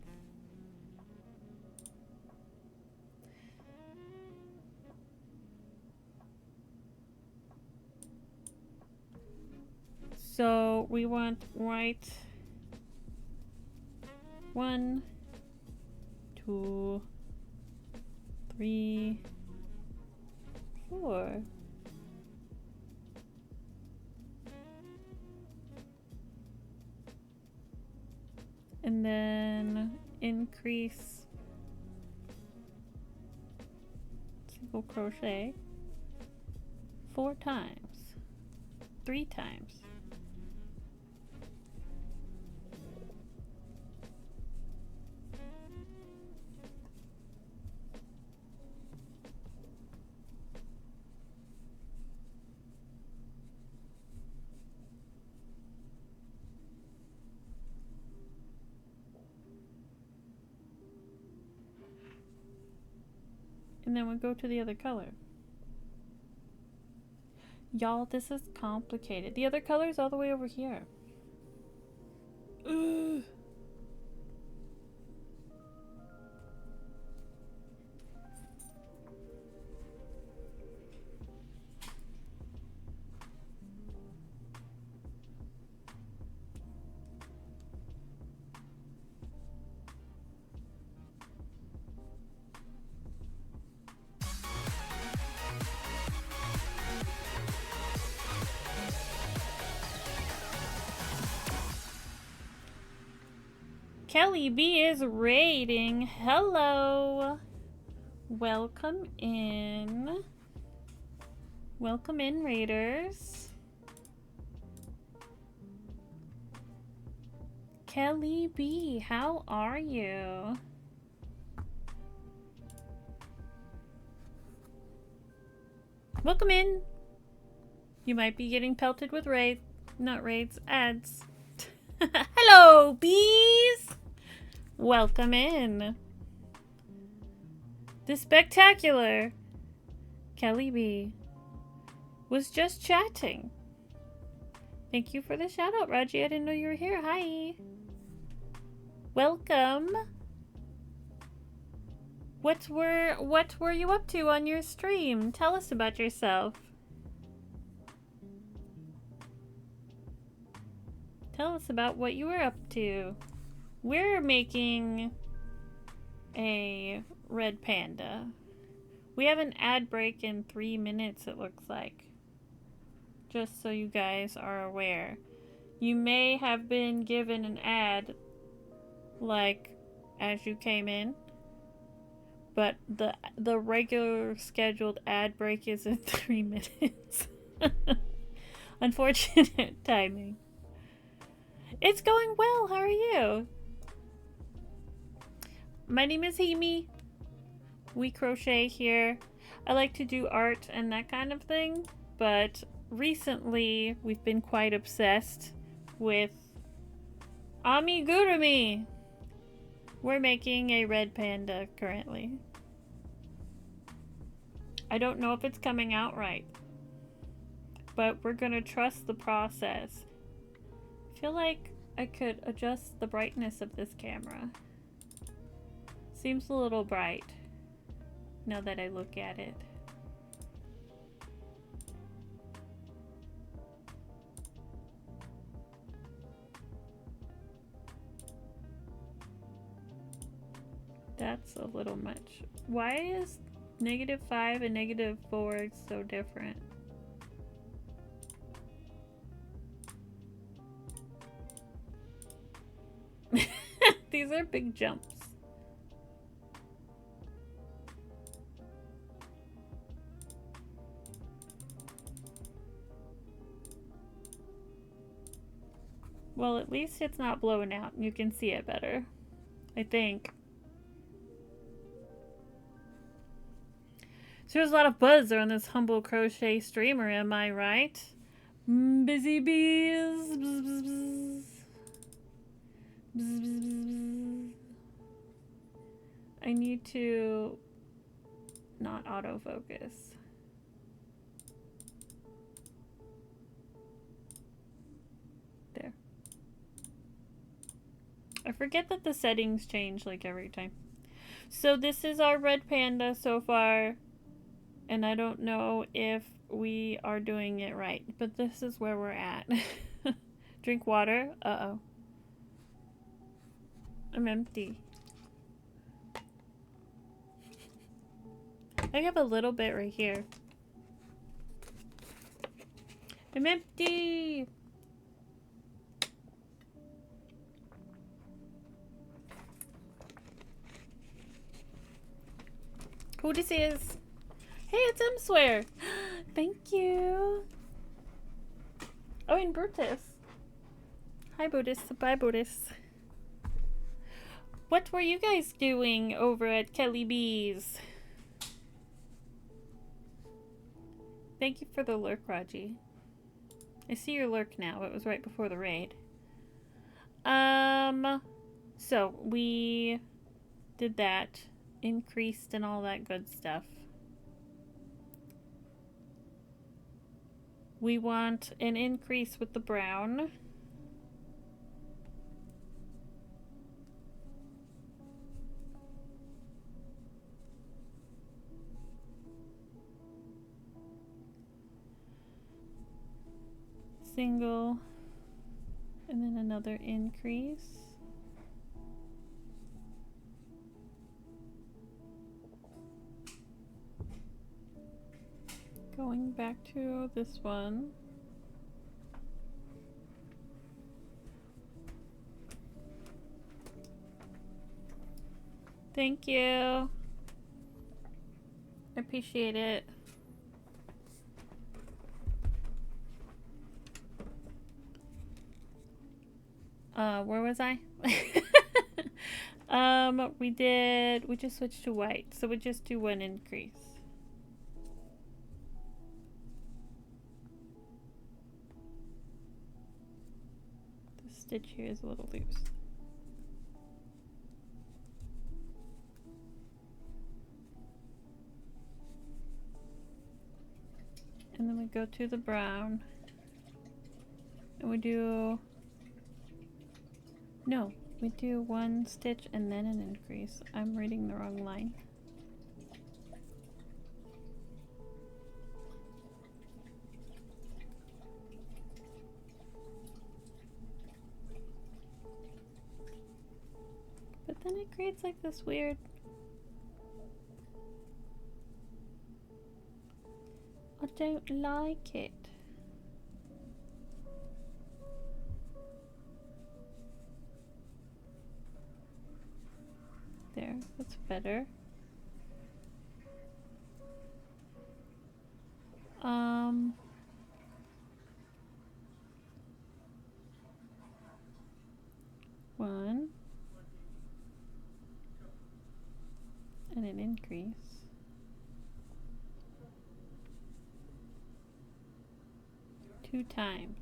So we want white 1, 2, 3, 4. And then increase single crochet 4 times, 3 times. And then we go to the other color. Y'all, this is complicated. The other color is all the way over here. Ugh. Kelly B is raiding. Hello. Welcome in. Welcome in, raiders. Kelly B, how are you? Welcome in. You might be getting pelted with ads. Hello, bees! Welcome in. The spectacular Kelly B was just chatting. Thank you for the shout out, Raji. I didn't know you were here. Hi. Welcome. What were you up to on your stream? Tell us about yourself. Tell us about what you were up to. we're making a red panda. We have an ad break in 3 minutes, it looks like. Just so you guys are aware. You may have been given an ad, like, as you came in. But the regular scheduled ad break is in 3 minutes. Unfortunate timing. It's going well. How are you? My name is Himi. We crochet here. I like to do art and that kind of thing, but recently we've been quite obsessed with amigurumi. We're making a red panda currently. I don't know if it's coming out right, but we're gonna trust the process. I feel like I could adjust the brightness of this camera. Seems a little bright now that I look at it. That's a little much. Why is -5 and -4 so different? These are big jumps. Well, at least it's not blowing out and you can see it better, I think. So there's a lot of buzz around this humble crochet streamer, am I right? Busy bees. Bzz, bzz, bzz. Bzz, bzz, bzz. I need to not autofocus. There. I forget that the settings change like every time. So this is our red panda so far. And I don't know if we are doing it right, but this is where we're at. Drink water. Uh-oh. I'm empty. I have a little bit right here. I'm empty! Who this is? Hey, it's M-Swear! Thank you! Oh, and Brutus. Hi, Brutus. Bye, Brutus. What were you guys doing over at Kelly B's? Thank you for the lurk, Raji. I see your lurk now. It was right before the raid. So we did that. Increased and all that good stuff. We want an increase with the brown. Single. And then another increase. Going back to this one. Thank you. I appreciate it. Where was I? We just switched to white, so we just do one increase. The stitch here is a little loose. And then we go to the brown. And we do... No, we do one stitch and then an increase. I'm reading the wrong line. it creates like this weird... I don't like it. There, that's better. One. And an increase. Two times.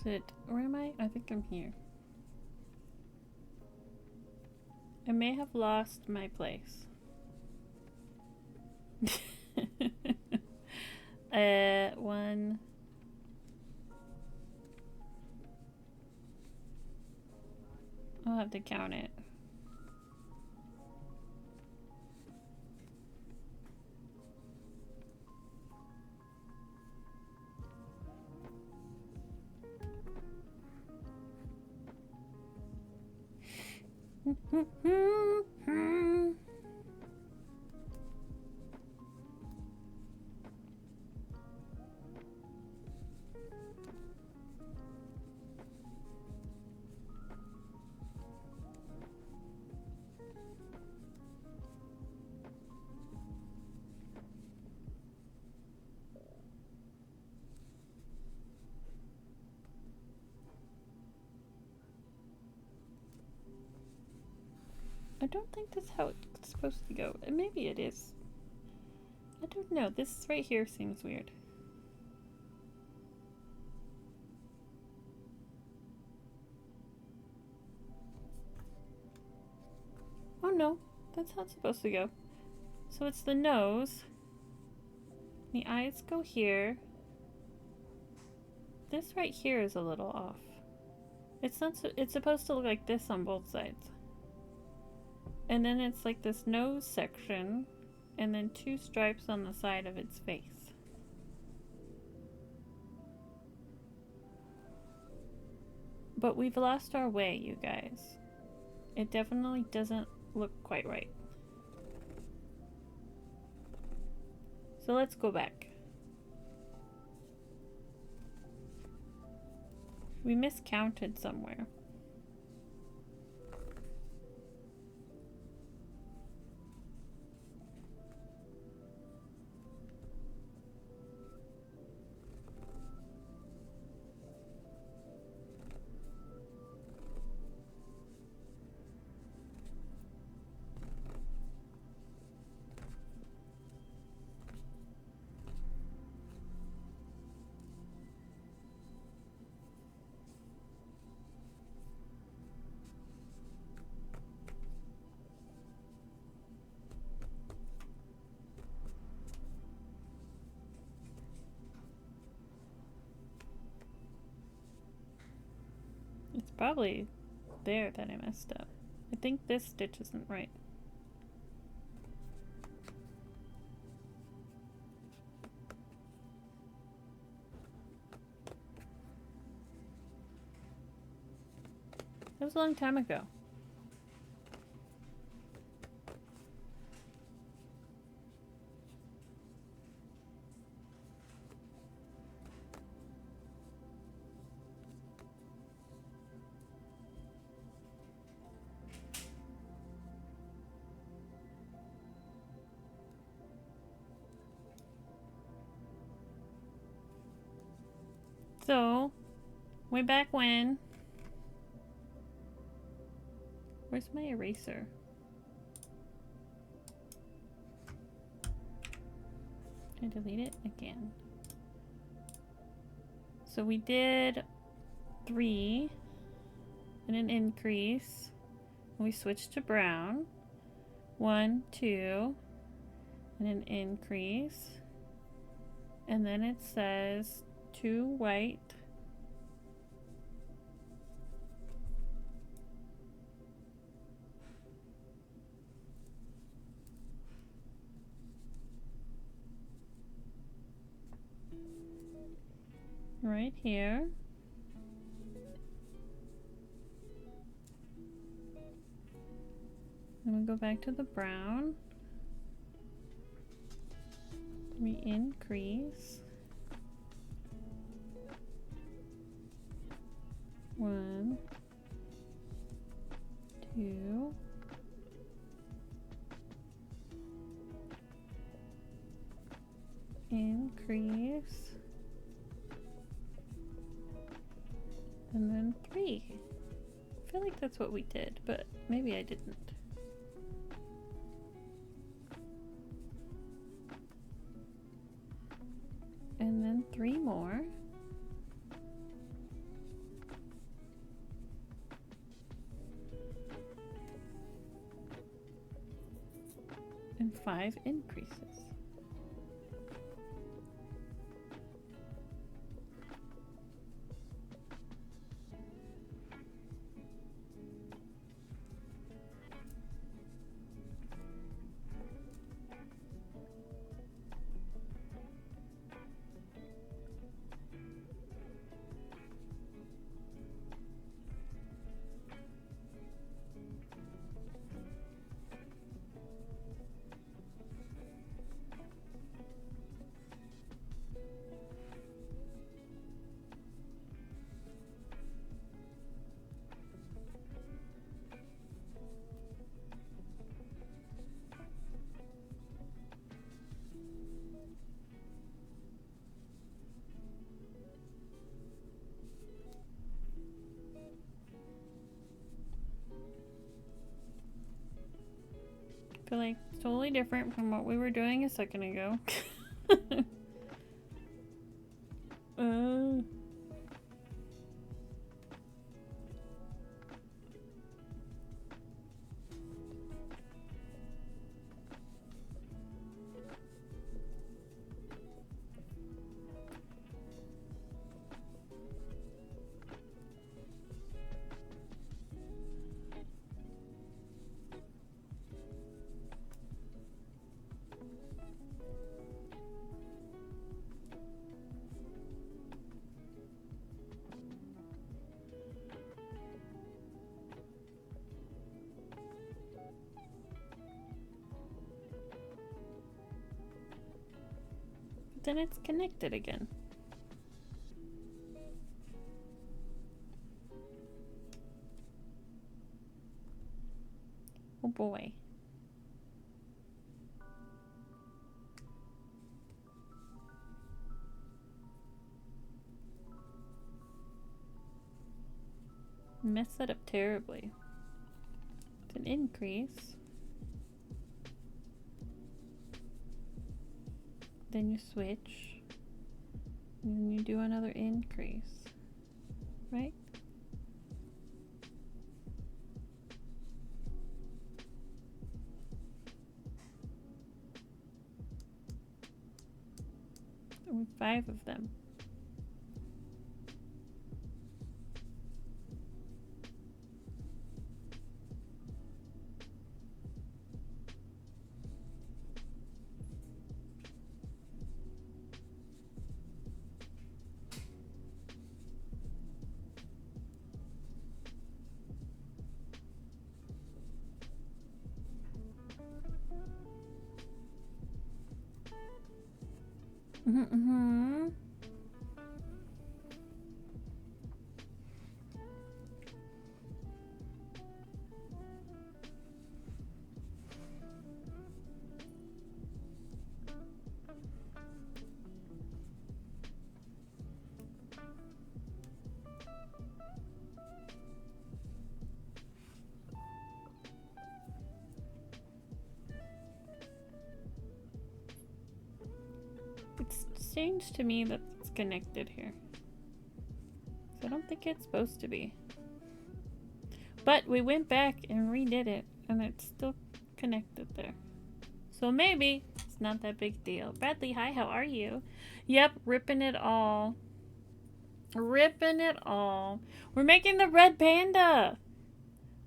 Is it... where am I? I think I'm here. I may have lost my place. One... I'll have to count it. I don't think that's how it's supposed to go. And maybe it is. I don't know. This right here seems weird. Oh no, that's how it's supposed to go. So it's the nose. The eyes go here. This right here is a little off. It's not. It's supposed to look like this on both sides. And then it's like this nose section, and then two stripes on the side of its face. But we've lost our way, you guys. It definitely doesn't look quite right. So let's go back. We miscounted somewhere. It's probably there that I messed up. I think this stitch isn't right. That was a long time ago. So, way back when. Where's my eraser? I delete it again. So we did 3 and an increase. We switched to brown. 1, 2, and an increase. And then it says 2 white. Right here. Then we go back to the brown. We increase. 1, 2. Increase. And then 3. I feel like that's what we did, but maybe I didn't. And then 3 more. And 5 increases. I feel like it's totally different from what we were doing a second ago. uh. Then it's connected again. Oh boy. Messed that up terribly. It's an increase. Then you switch. And then you do another increase. Right? With 5 of them. Mm-hmm. It's strange to me that it's connected here. I don't think it's supposed to be. But we went back and redid it, and it's still connected there. So maybe it's not that big deal. Bradley, hi, how are you? Yep, ripping it all. Ripping it all. We're making the red panda!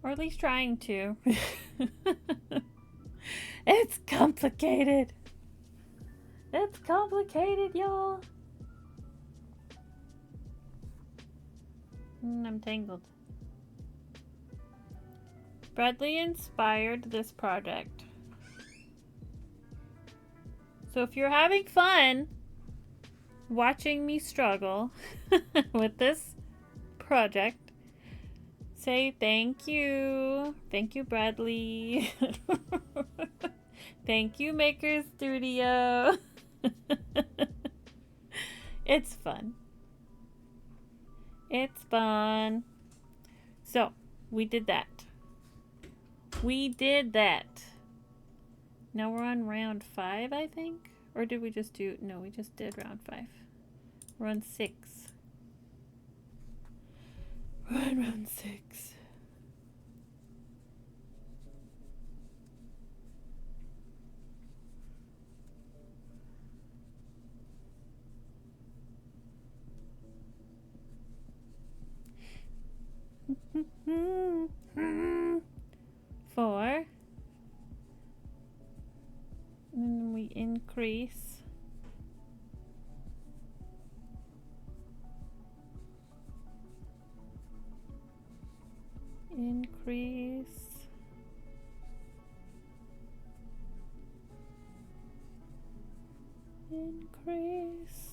Or at least trying to. It's complicated. It's complicated, y'all. I'm tangled. Bradley inspired this project. So if you're having fun watching me struggle with this project, say thank you. Thank you, Bradley. Thank you, Maker Studio. It's fun. It's fun. So, we did that. We did that. Now we're on round 5, I think? Or did we just do... No, we just did round 5. We're on 6. We're on round 6. Four. And then we increase. Increase. Increase.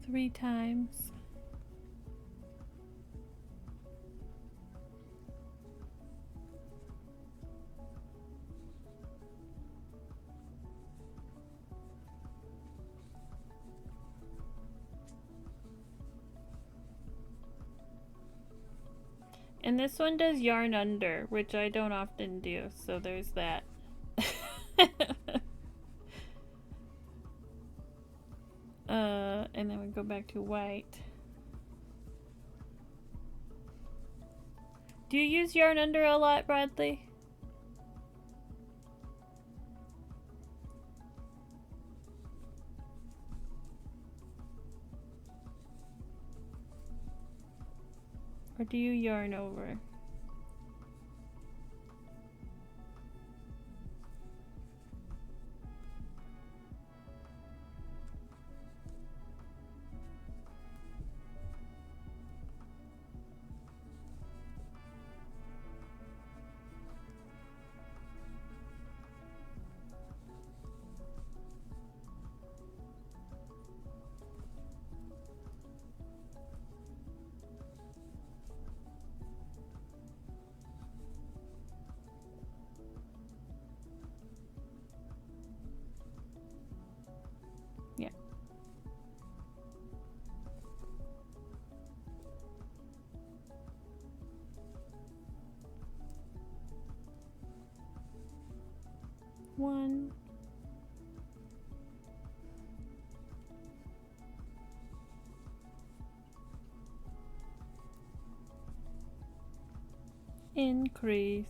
3 times. And this one does yarn under, which I don't often do, so there's that. And then we go back to white. Do you use yarn under a lot, Bradley? Or do you yarn over? Yeah. One. Increase.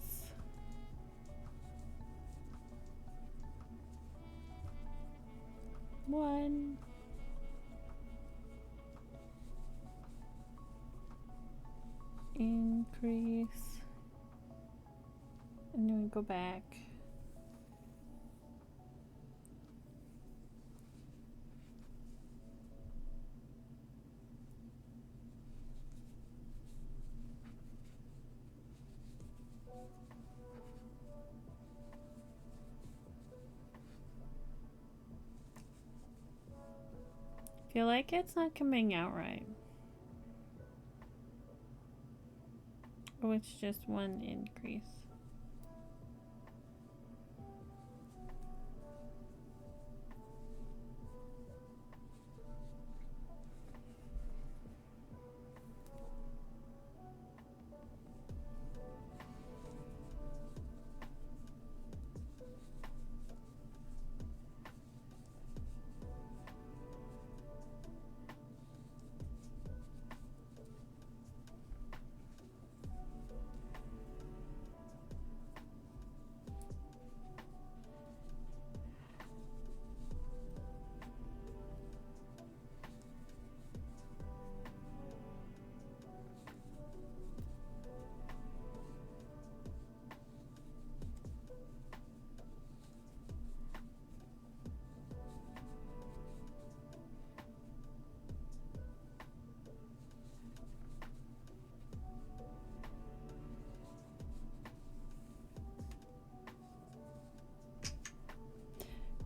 One. Increase. And then we go back. feel like it's not coming out right. Oh, it's just one increase.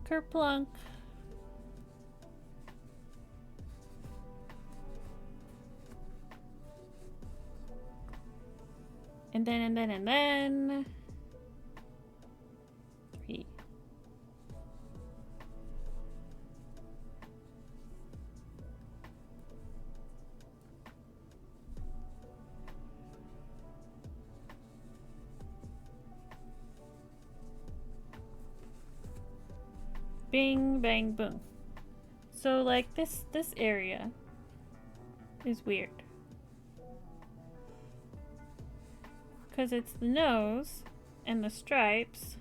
Kerplunk. And then 3. Bing, bang, boom. So like this area is weird. Because it's the nose and the stripes,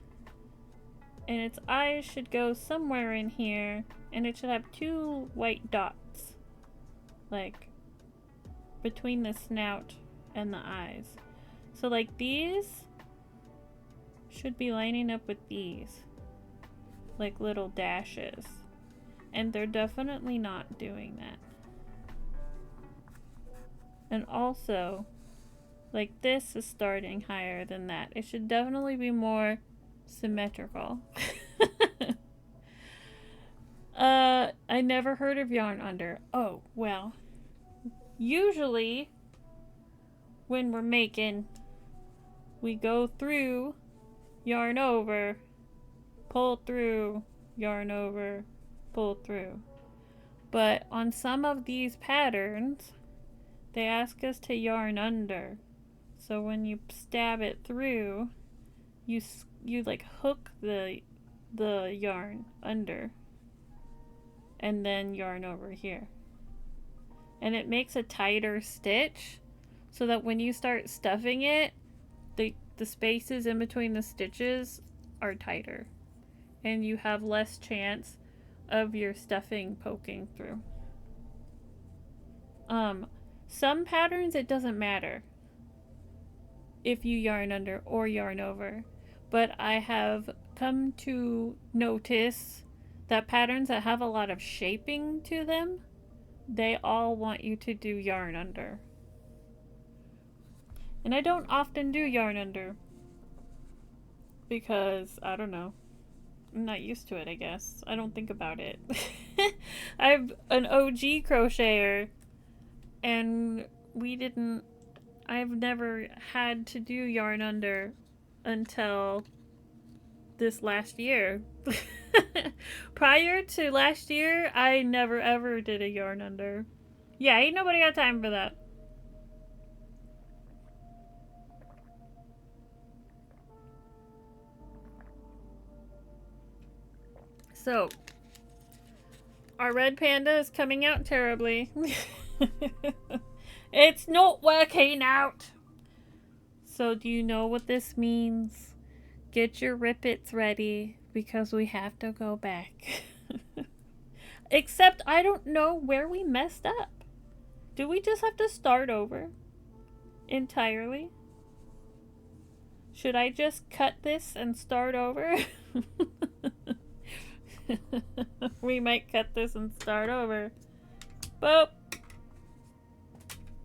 and its eyes should go somewhere in here, and it should have 2 white dots, like between the snout and the eyes. So like these should be lining up with these, like little dashes, and they're definitely not doing that. And also, like this is starting higher than that. It should definitely be more symmetrical. I never heard of yarn under. Oh, well. Usually, when we're making, we go through, yarn over, pull through, yarn over, pull through. But on some of these patterns, they ask us to yarn under. So when you stab it through, you like hook the yarn under and then yarn over here. And it makes a tighter stitch so that when you start stuffing it, the spaces in between the stitches are tighter and you have less chance of your stuffing poking through. Some patterns it doesn't matter if you yarn under or yarn over, but I have come to notice that patterns that have a lot of shaping to them, they all want you to do yarn under. And I don't often do yarn under because, I don't know, I'm not used to it, I guess. I don't think about it. I'm an OG crocheter and I've never had to do yarn under until this last year. Prior to last year, I never ever did a yarn under. Yeah, ain't nobody got time for that. So, our red panda is coming out terribly. It's not working out. So do you know what this means? Get your rippets ready because we have to go back. Except I don't know where we messed up. Do we just have to start over entirely? Should I just cut this and start over? We might cut this and start over. Boop.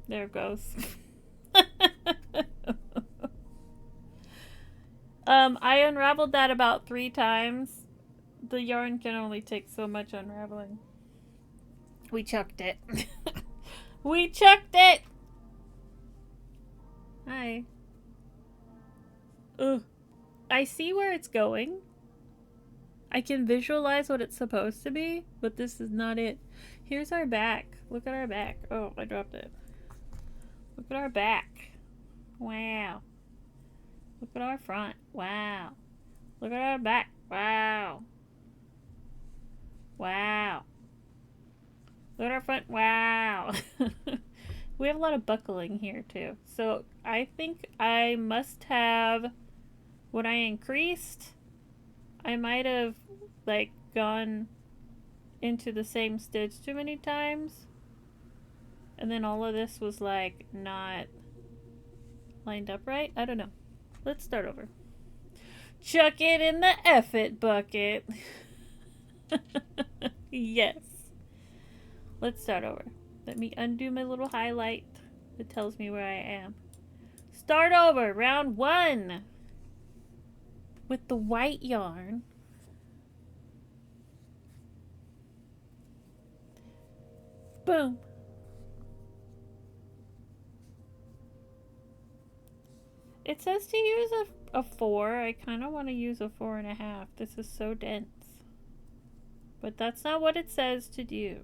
There it goes. I unraveled that about 3 times. The yarn can only take so much unraveling. We chucked it. We chucked it! Hi. Ugh. I see where it's going. I can visualize what it's supposed to be, but this is not it. Here's our back. Look at our back. Oh, I dropped it. Look at our back. Wow. Look at our front. Wow. Look at our back. Wow. Wow. Look at our front. Wow. We have a lot of buckling here too. So I think I must have, when I increased, I might have like gone into the same stitch too many times. And then all of this was like not lined up right. I don't know. Let's start over. Chuck it in the F-it bucket. Yes. Let's start over. Let me undo my little highlight that tells me where I am. Start over. Round 1. With the white yarn. Boom. It says to use a 4. I kind of want to use a 4.5. This is so dense. But that's not what it says to do.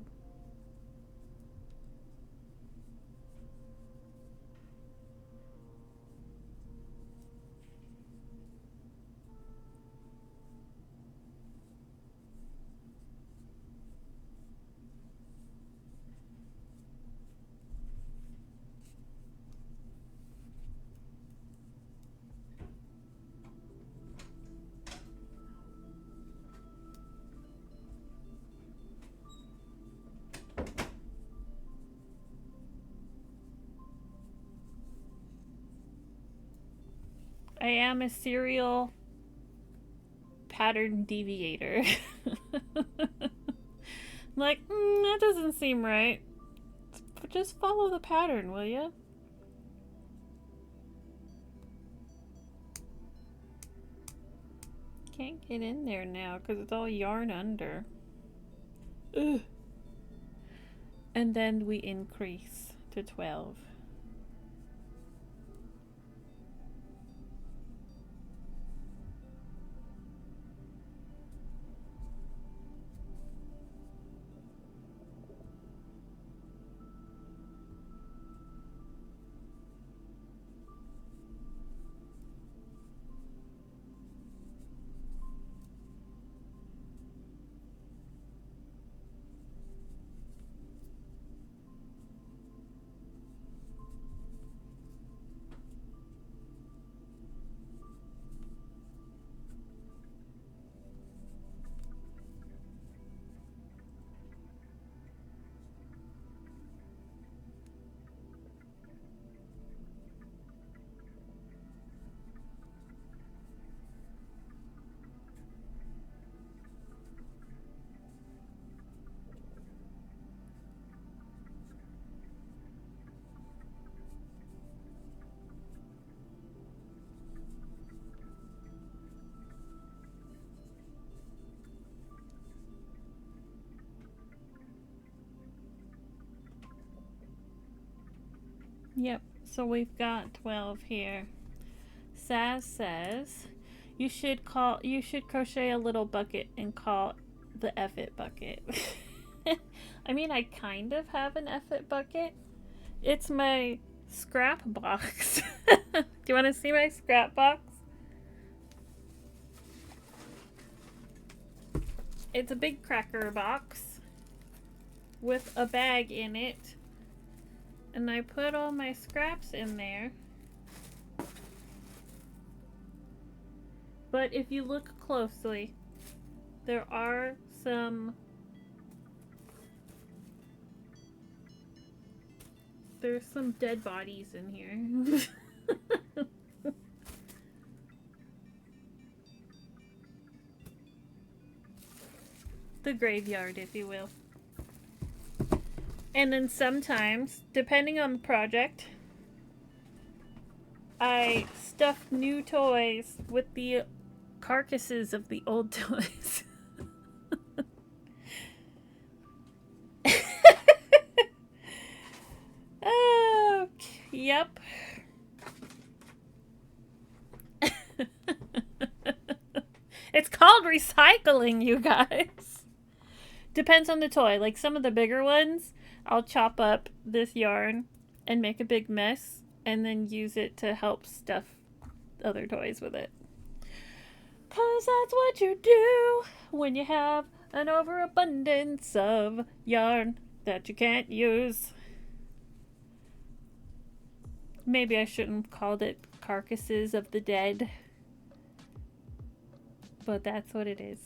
I am a serial pattern deviator. Like, that doesn't seem right. Just follow the pattern, will ya? Can't get in there now because it's all yarn under. Ugh. And then we increase to 12. Yep, so we've got 12 here. Saz says you should crochet a little bucket and call the F-it bucket. I mean, I kind of have an F-it bucket. It's my scrap box. Do you want to see my scrap box? It's a big cracker box with a bag in it. And I put all my scraps in there. But if you look closely, there are there's some dead bodies in here. The graveyard, if you will. And then sometimes, depending on the project, I stuff new toys with the carcasses of the old toys. Yep. It's called recycling, you guys. Depends on the toy. Like some of the bigger ones, I'll chop up this yarn and make a big mess and then use it to help stuff other toys with it. 'Cause that's what you do when you have an overabundance of yarn that you can't use. Maybe I shouldn't have called it carcasses of the dead. But that's what it is.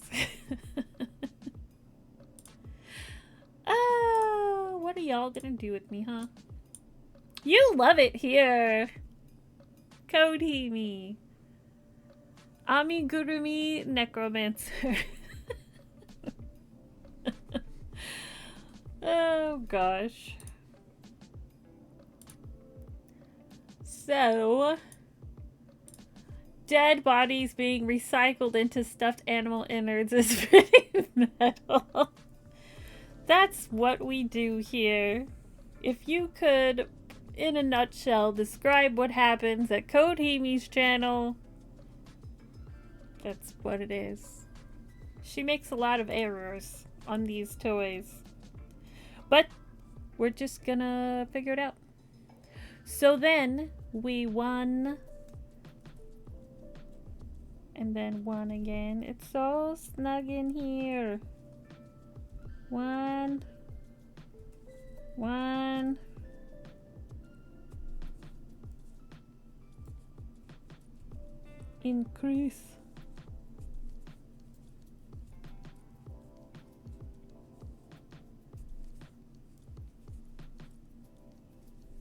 Oh, what are y'all gonna do with me, huh? You love it here. Kodhimi. Amigurumi Necromancer. Oh gosh. So, dead bodies being recycled into stuffed animal innards is pretty metal. That's what we do here. If you could, in a nutshell, describe what happens at Kodhimi's channel, that's what it is. She makes a lot of errors on these toys. But we're just gonna figure it out. So then we won. And then one again. It's so snug in here. One. Increase.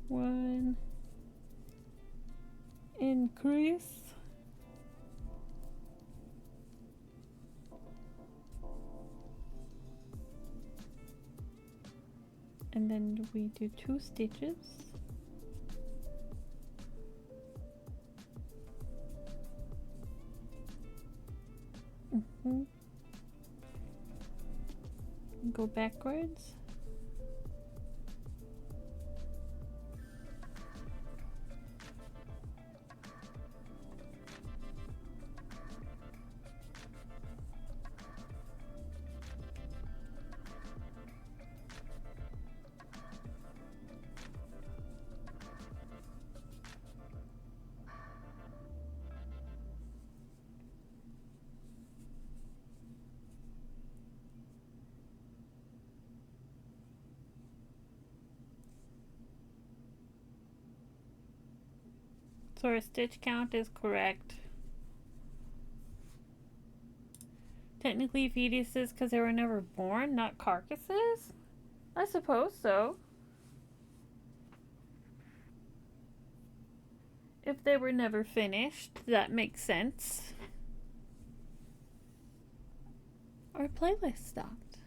One. Increase. And then we do 2 stitches. Go backwards. So our stitch count is correct. Technically fetuses because they were never born, not carcasses? I suppose so. If they were never finished, that makes sense. Our playlist stopped.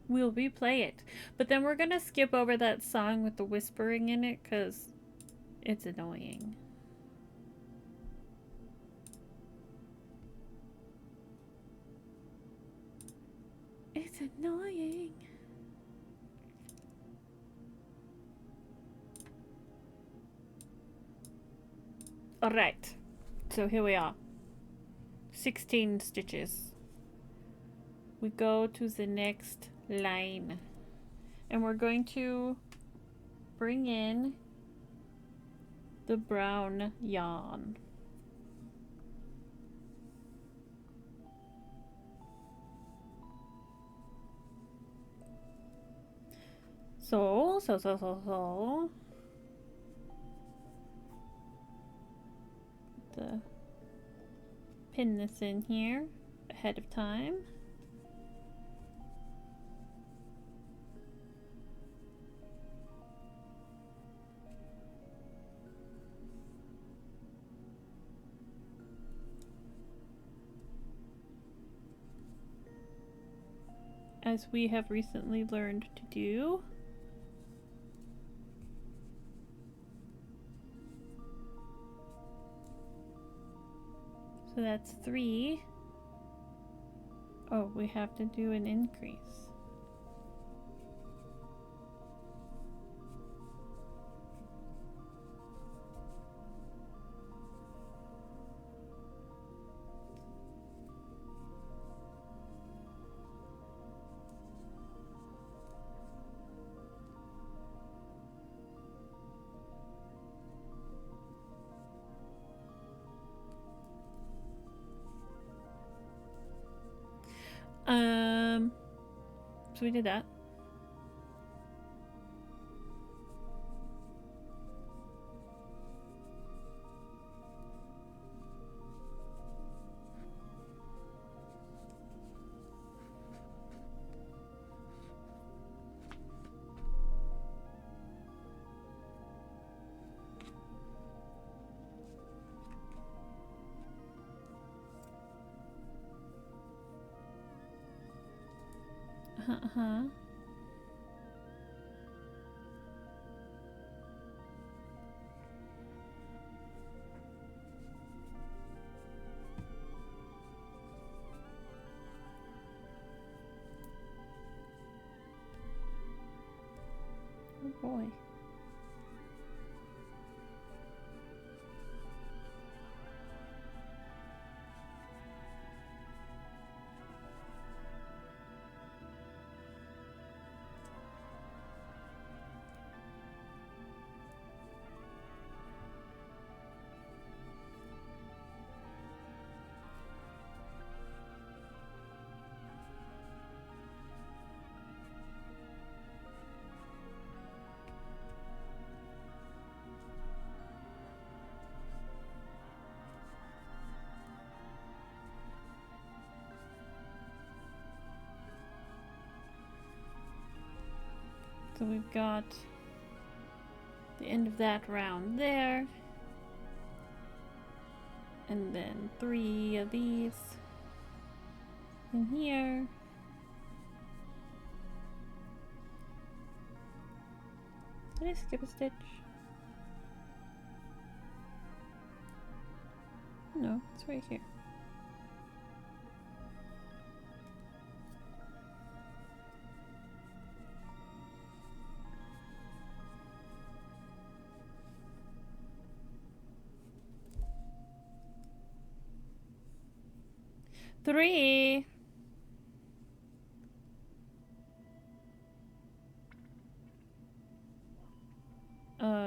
We'll replay it. But then we're gonna skip over that song with the whispering in it because it's annoying. It's annoying. Alright. So here we are. 16 stitches. We go to the next line. And we're going to bring in the brown yarn. So. Pin this in here ahead of time. As we have recently learned to do. So that's 3. Oh, we have to do an increase. So we did that. Uh-huh. Oh boy. So we've got the end of that round there. And then 3 of these in here. Did I skip a stitch? No, it's right here. Three.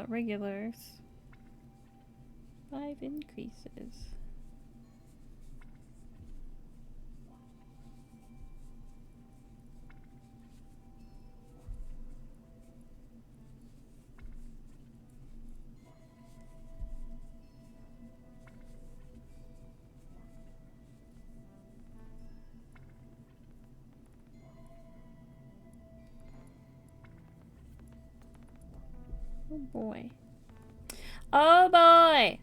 Regulars. 5 increases. Oh boy. Oh boy!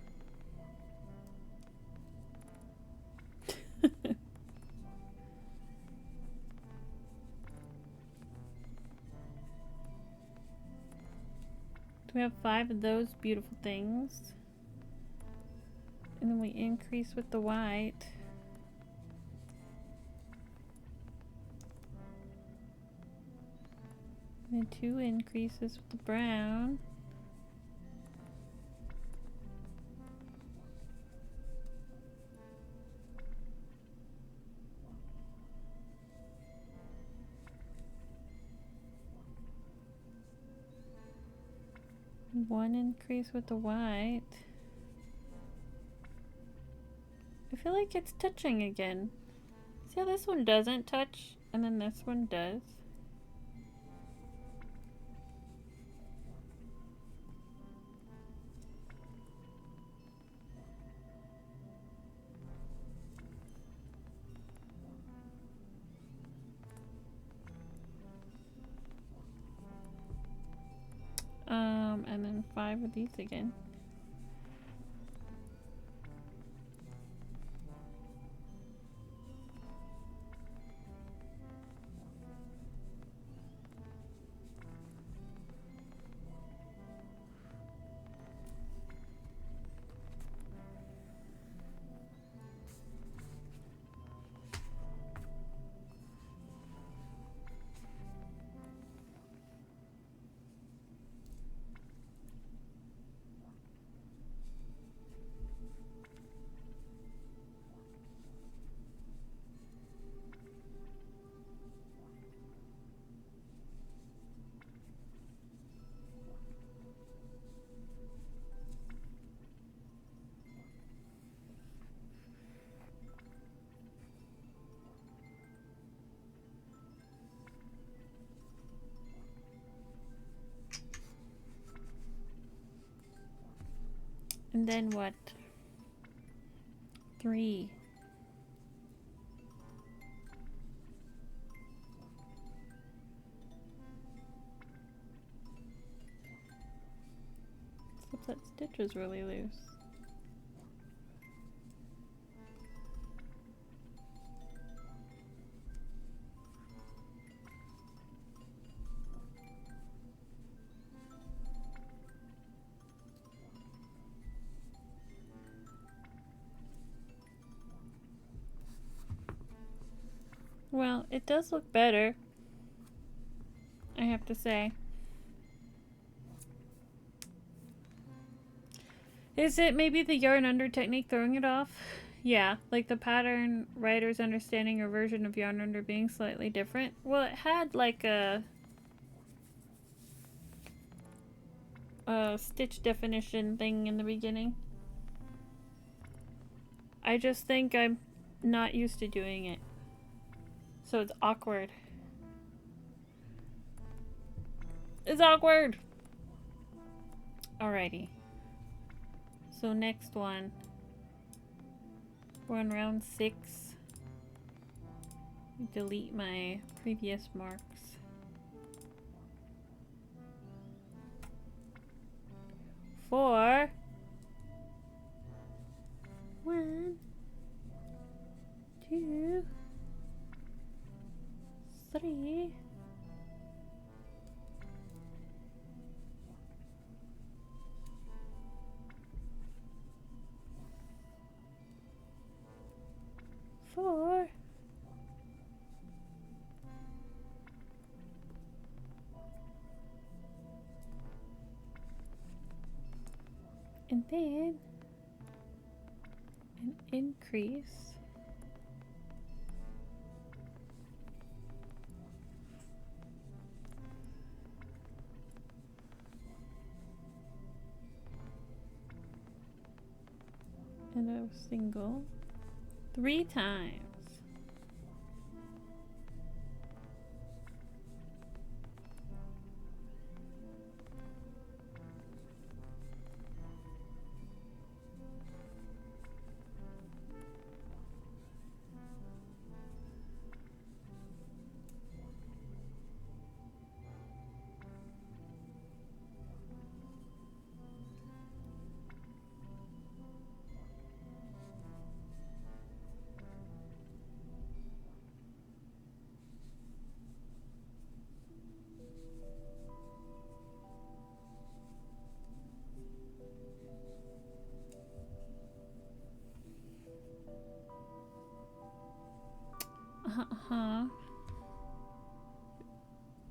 We have 5 of those beautiful things. And then we increase with the white. And then 2 increases with the brown. One increase with the white. I feel like it's touching again. See how this one doesn't touch, and then this one does? And then 5 of these again. And then what? 3. Except that stitch is really loose. Well, it does look better, I have to say. Is it maybe the yarn under technique throwing it off? Yeah, like the pattern writer's understanding or version of yarn under being slightly different. Well, it had like a stitch definition thing in the beginning. I just think I'm not used to doing it. So it's awkward. It's awkward! Alrighty. So next one. We're on round 6. Delete my previous marks. 4. 1, 2, 3. 4. And then an increase. And a single 3 times.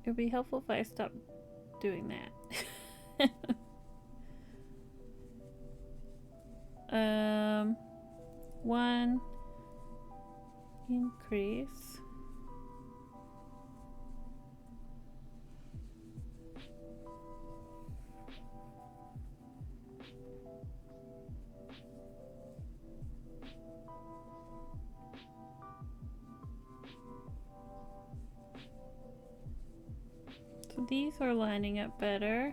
It would be helpful if I stopped doing that. 1 increase. So these are lining up better.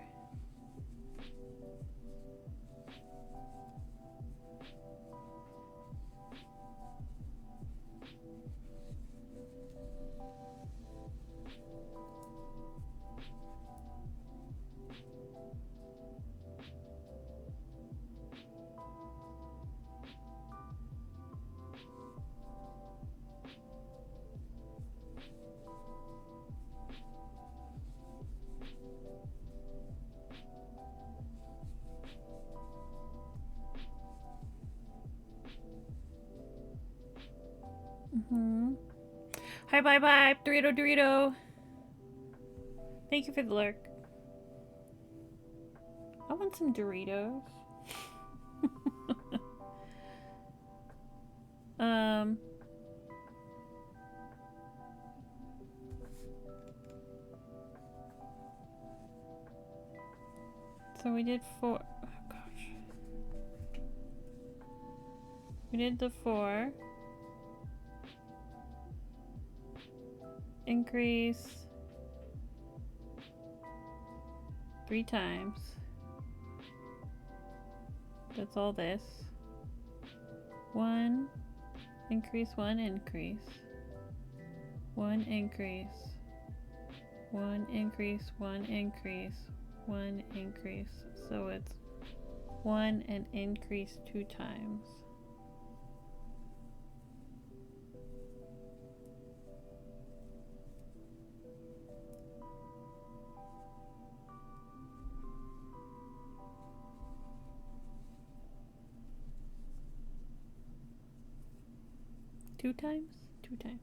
Hi, bye, bye, Dorito, Dorito. Thank you for the lurk. I want some Doritos. So we did 4. Oh gosh. We did the 4. Increase 3 times. That's all this. 1 increase, 1 increase. 1 increase. 1 increase, 1 increase. 1 increase. So it's 1 and increase 2 times. Two times? 2 times.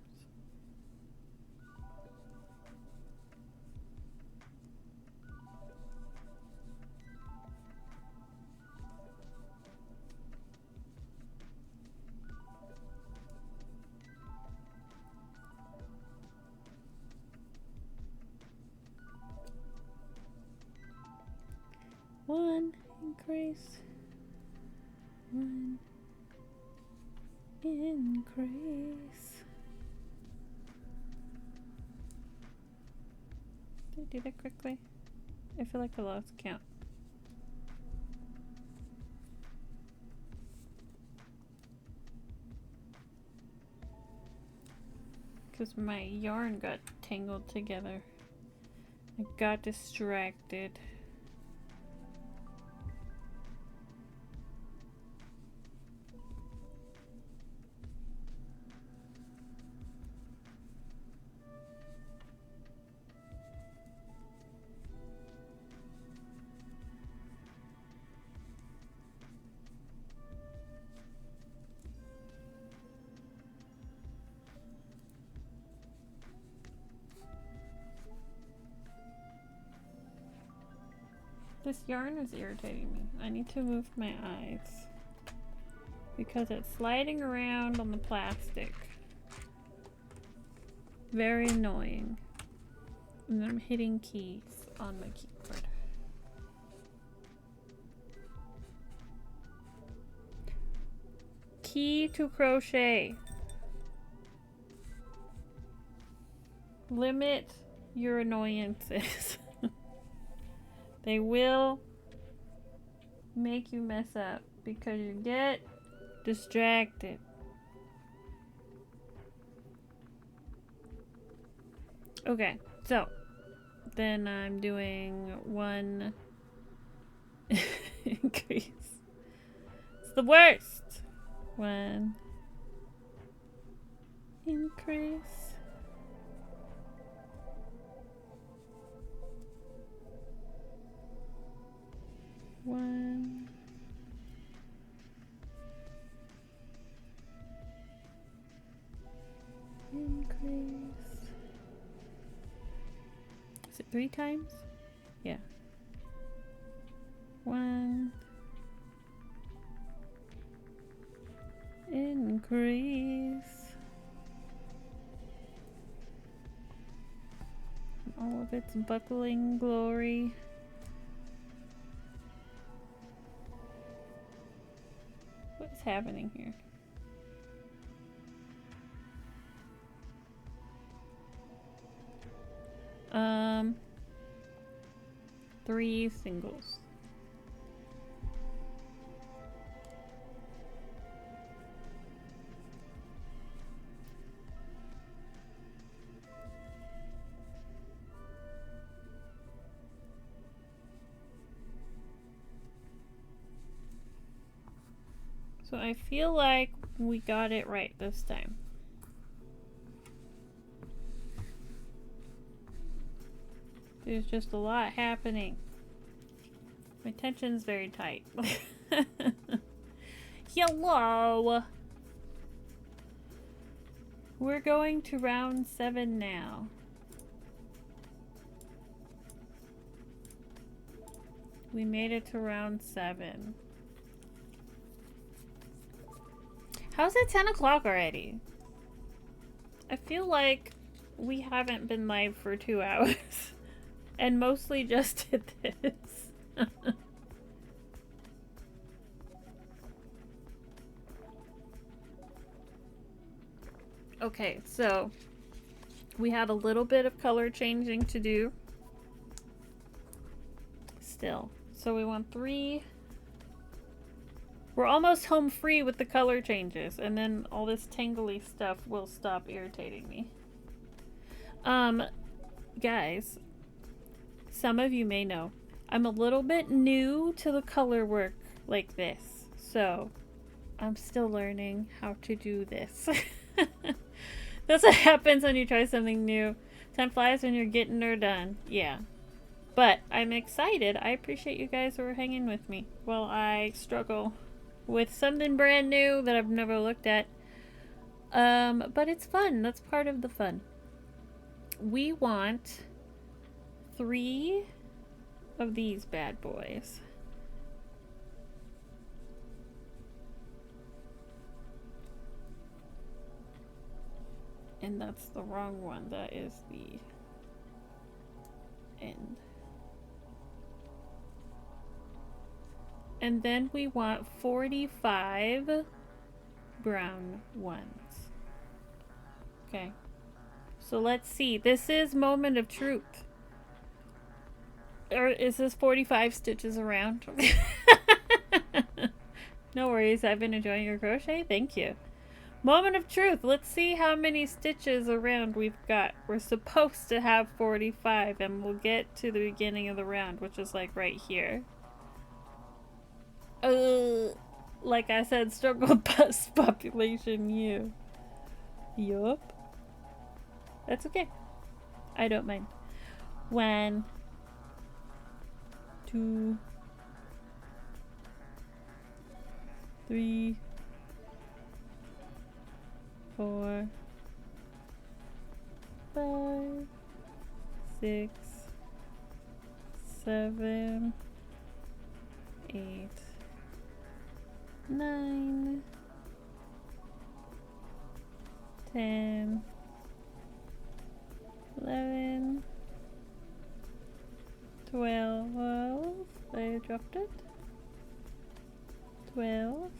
One increase. 1 increase. Did I do that correctly? I feel like I lost count. Because my yarn got tangled together. I got distracted. This yarn is irritating me. I need to move my eyes because it's sliding around on the plastic. Very annoying. And I'm hitting keys on my keyboard. Key to crochet. Limit your annoyances. They will make you mess up because you get distracted. Okay, so then I'm doing 1 increase. It's the worst. 1 increase. 1 increase. Is it 3 times? Yeah. 1 increase. All of its buckling glory. What's happening here? Three singles. So I feel like we got it right this time. There's just a lot happening. My tension's very tight. Hello! We're going to round 7 now. We made it to round 7. How's it 10 o'clock already? I feel like we haven't been live for 2 hours. And mostly just did this. Okay, so we have a little bit of color changing to do. Still. So we want 3 We're almost home free with the color changes, and then all this tangly stuff will stop irritating me. Guys, some of you may know, I'm a little bit new to the color work like this, so I'm still learning how to do this. That's what happens when you try something new. Time flies when you're getting her done. Yeah. But I'm excited. I appreciate you guys who are hanging with me while I struggle with something brand new that I've never looked at. But it's fun. That's part of the fun. We want 3 of these bad boys. And that's the wrong one. That is the end. And then we want 45 brown ones. Okay. So let's see. This is moment of truth. Or is this 45 stitches around? No worries. I've been enjoying your crochet. Thank you. Moment of truth. Let's see how many stitches around we've got. We're supposed to have 45, and we'll get to the beginning of the round, which is like right here. Like I said, struggle bus population you. Yup. That's okay. I don't mind. 1, 2, 3, 4, 5, 6, 7, 8, 9, 10, 11, 12, I dropped it, 12,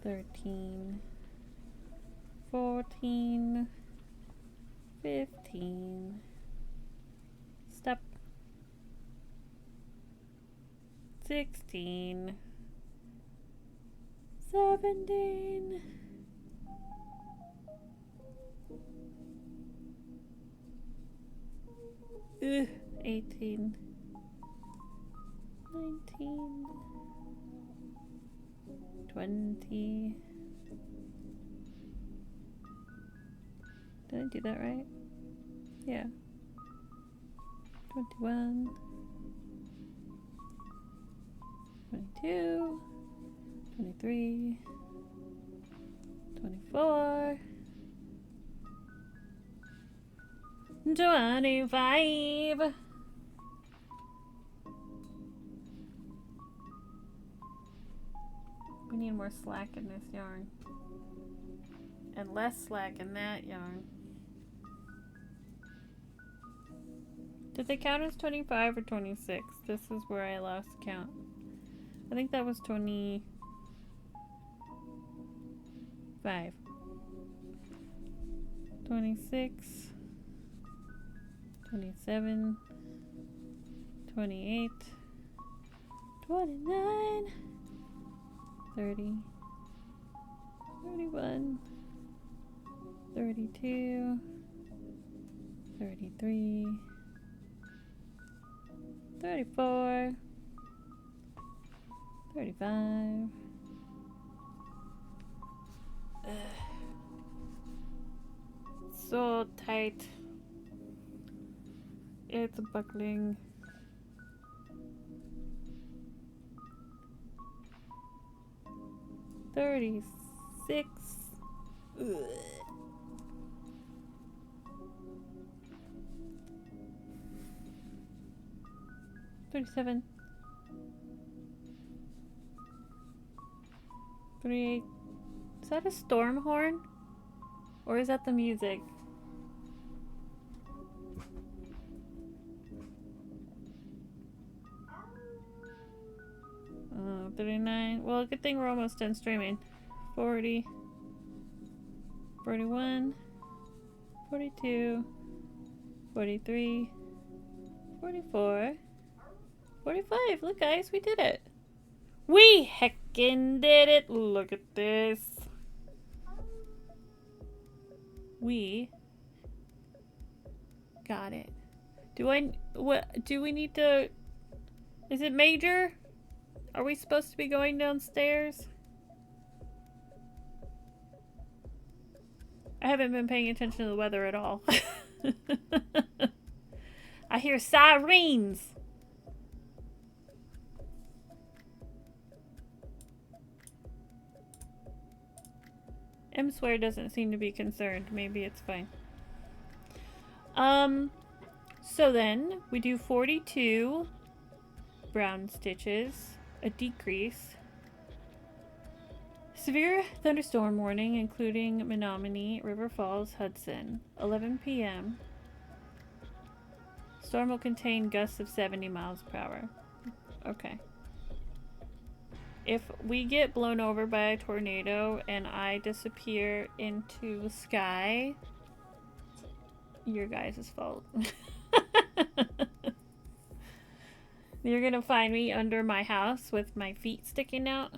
13, 14, 15, stop, 16, 17, 18, 19, 20. Did I do that right? Yeah. 21, 22, 23, 24, 25. We need more slack in this yarn. And less slack in that yarn. Did they count as 25 or 26? This is where I lost count. I think that was 25. 26. 27. 28. 29. 30. 31. 32. 33. 34. 35. So tight. It's buckling. 36. 37. 38. Is that a storm horn? Or is that the music? 39. Well, good thing we're almost done streaming. 40. 41. 42. 43. 44. 45. Look, guys, we did it. We heckin' did it. Look at this. We got it. Do we need to... Is it major? Are we supposed to be going downstairs? I haven't been paying attention to the weather at all. I hear sirens. M-Swear doesn't seem to be concerned. Maybe it's fine. So then we do 42 brown stitches, a decrease. Severe thunderstorm warning, including Menominee, River Falls, Hudson. 11 p.m. Storm will contain gusts of 70 miles per hour. Okay. If we get blown over by a tornado and I disappear into the sky, your guys' fault. You're gonna find me under my house with my feet sticking out.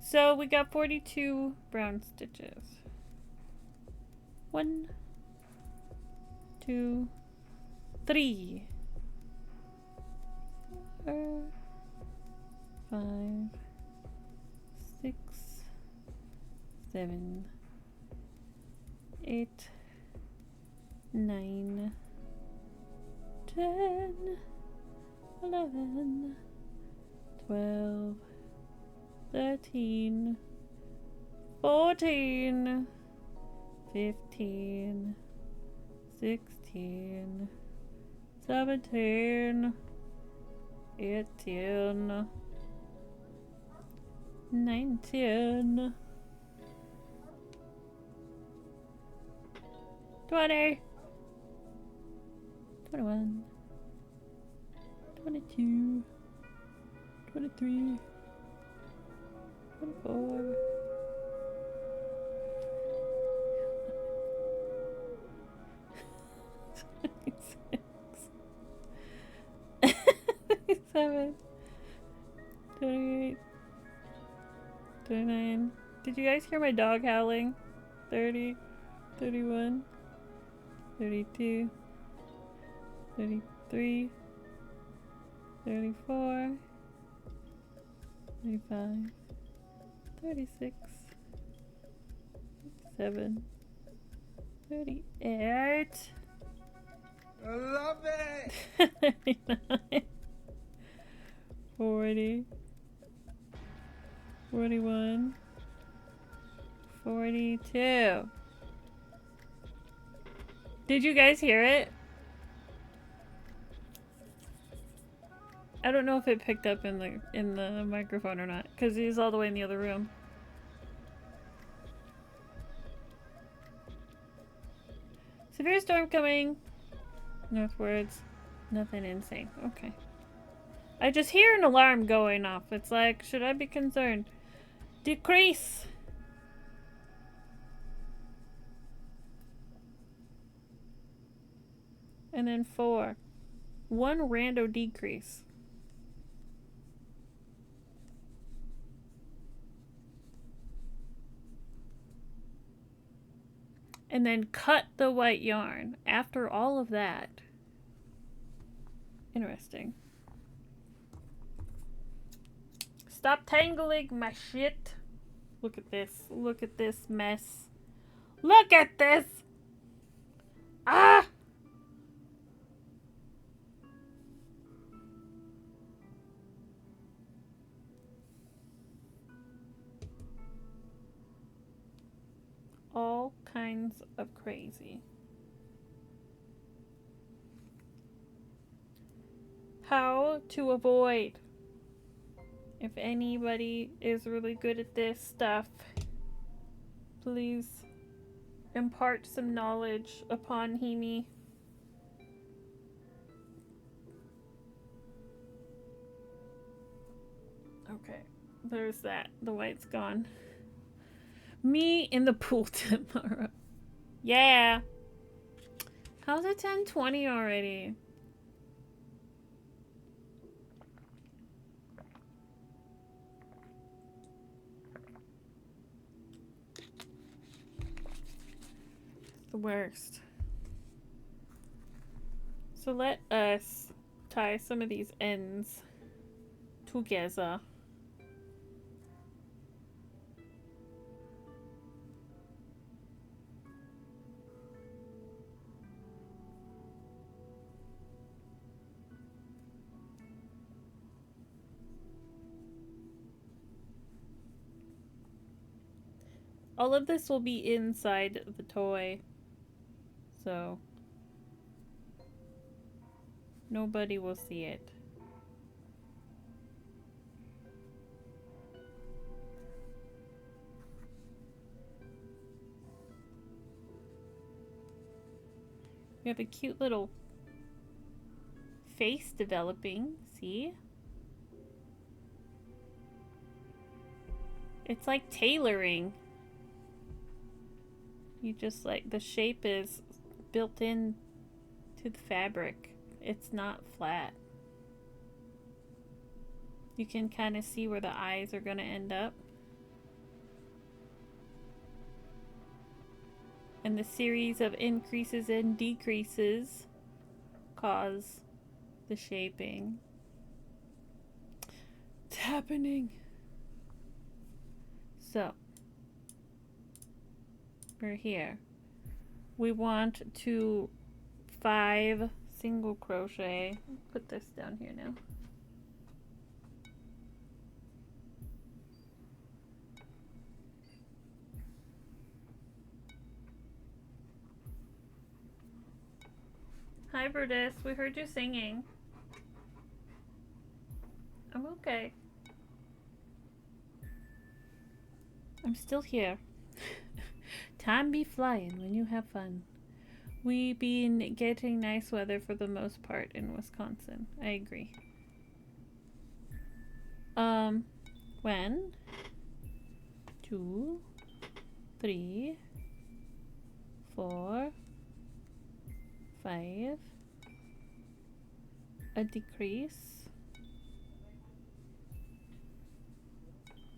So we got 42 brown stitches. 1, 2, 3, 4, 5, 6, 7, 8, 9, 10, 11, 12, 13, 14, 15, 16, 17, 18, 19, 20, 21, 22, 23, 24, 27, 28, 29. Did you guys hear my dog howling? 30, 31, 32, 33, 34, 35, 36, 37, 38. I love it! 39, 40, 41, 42. Did you guys hear it? I don't know if it picked up in the microphone or not, because he's all the way in the other room. Severe storm coming northwards. Nothing insane. Okay. I just hear an alarm going off. It's like, should I be concerned? Decrease. And then 4. 1 rando decrease. And then cut the white yarn after all of that. Interesting. Stop tangling my shit. Look at this. Look at this mess. Look at this! Ah! All kinds of crazy. How to avoid. If anybody is really good at this stuff, please impart some knowledge upon Himi. Okay, there's that. The white's gone. Me in the pool tomorrow. Yeah. How's it 10:20 already? The worst. So let us tie some of these ends together. All of this will be inside the toy, so nobody will see it. We have a cute little face developing, see? It's like tailoring. You just like, the shape is built in to the fabric. It's not flat. You can kind of see where the eyes are going to end up. And the series of increases and decreases cause the shaping. It's happening. So, we're here. We want to 5 single crochet. Put this down here now. Hi Brutus, we heard you singing. I'm okay. I'm still here. Time be flying when you have fun. We been getting nice weather for the most part in Wisconsin. I agree. 1, 2, 3, 4, 5. A decrease.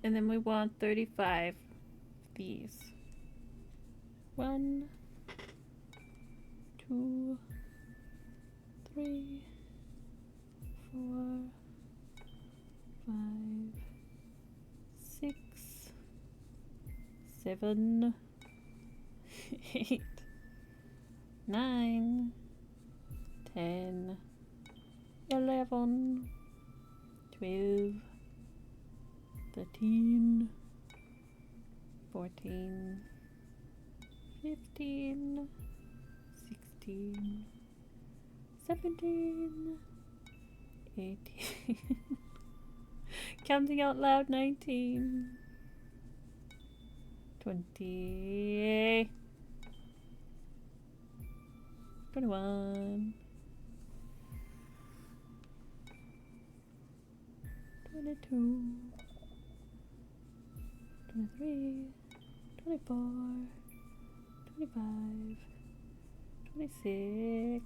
And then we want 35 of these. 1, 2, 3, 4, 5, 6, 7, 8, 9, 10, 11, 12, 13, 14, 15, 16, 17, 18, counting out loud, 19, 20, 21, 22, 23, 24, 25, 26,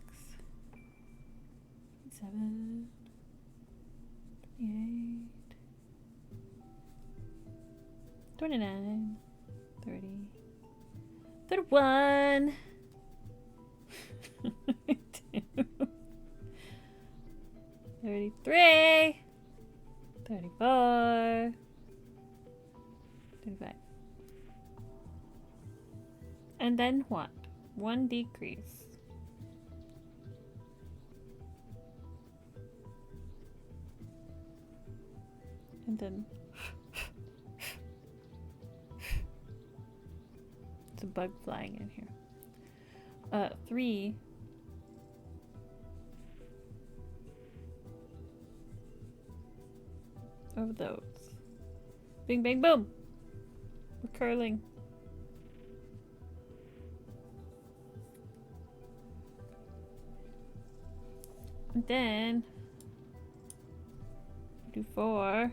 27, 28, 29, 30, 31, 33, 34, 35. And then what? 1 decrease. And then it's a bug flying in here. 3 of those. Bing, bang, boom. We're curling. And then do 4.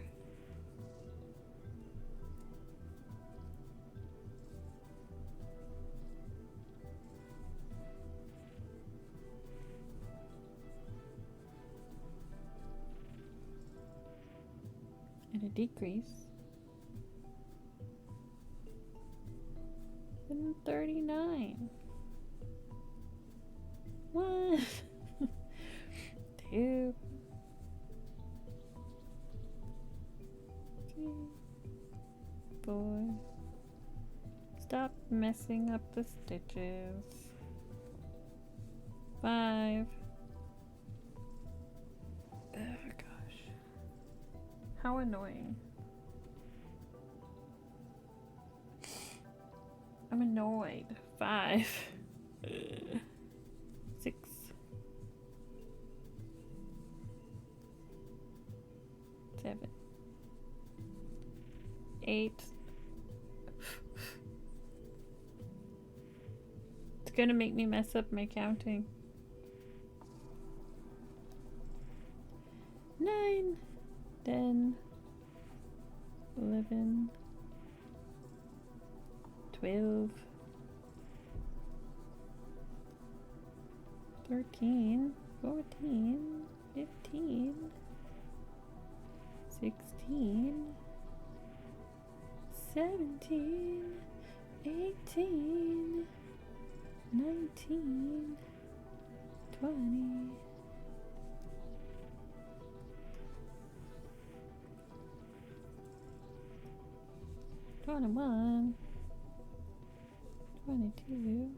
And a decrease. And 39. 1, 2, 3, 4. Stop messing up the stitches. 5. Oh gosh. How annoying. I'm annoyed. 5. 6. 7. 8. It's gonna make me mess up my counting. 9, 10, 11, 12, 13, 14, 15, 16, 17, 18, 19, 20. 21, 22,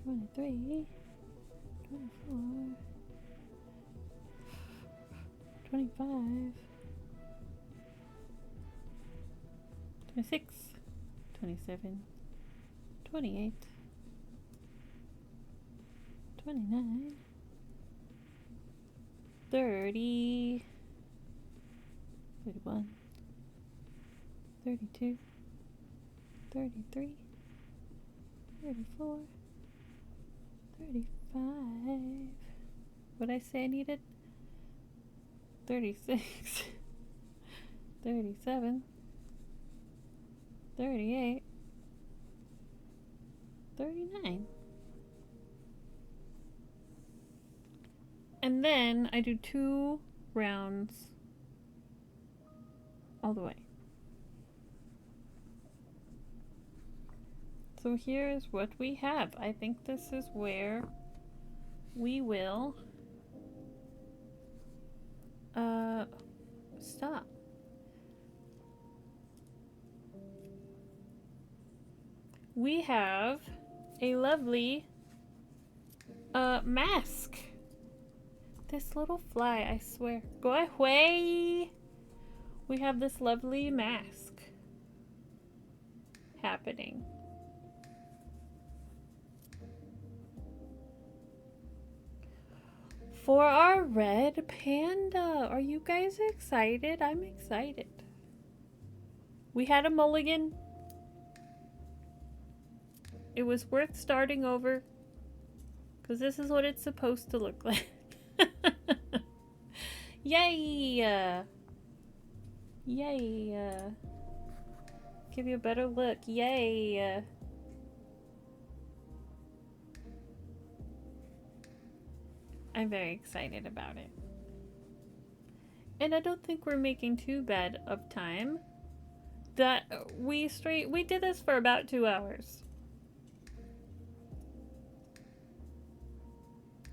23, 24, 25, 26, 27, 28, 29, 30, 31, 32, 33, 34, 35. What'd I say I needed? 36, 37, 38, 39. And then I do 2 rounds all the way. So here's what we have. I think this is where we will stop. We have a lovely mask. This little fly, I swear. Go away! We have this lovely mask happening. For our red panda. Are you guys excited? I'm excited. We had a mulligan. It was worth starting over. Because this is what it's supposed to look like. Yay! Yay! Give you a better look. Yay! I'm very excited about it. And I don't think we're making too bad of time. That we did this for about 2 hours.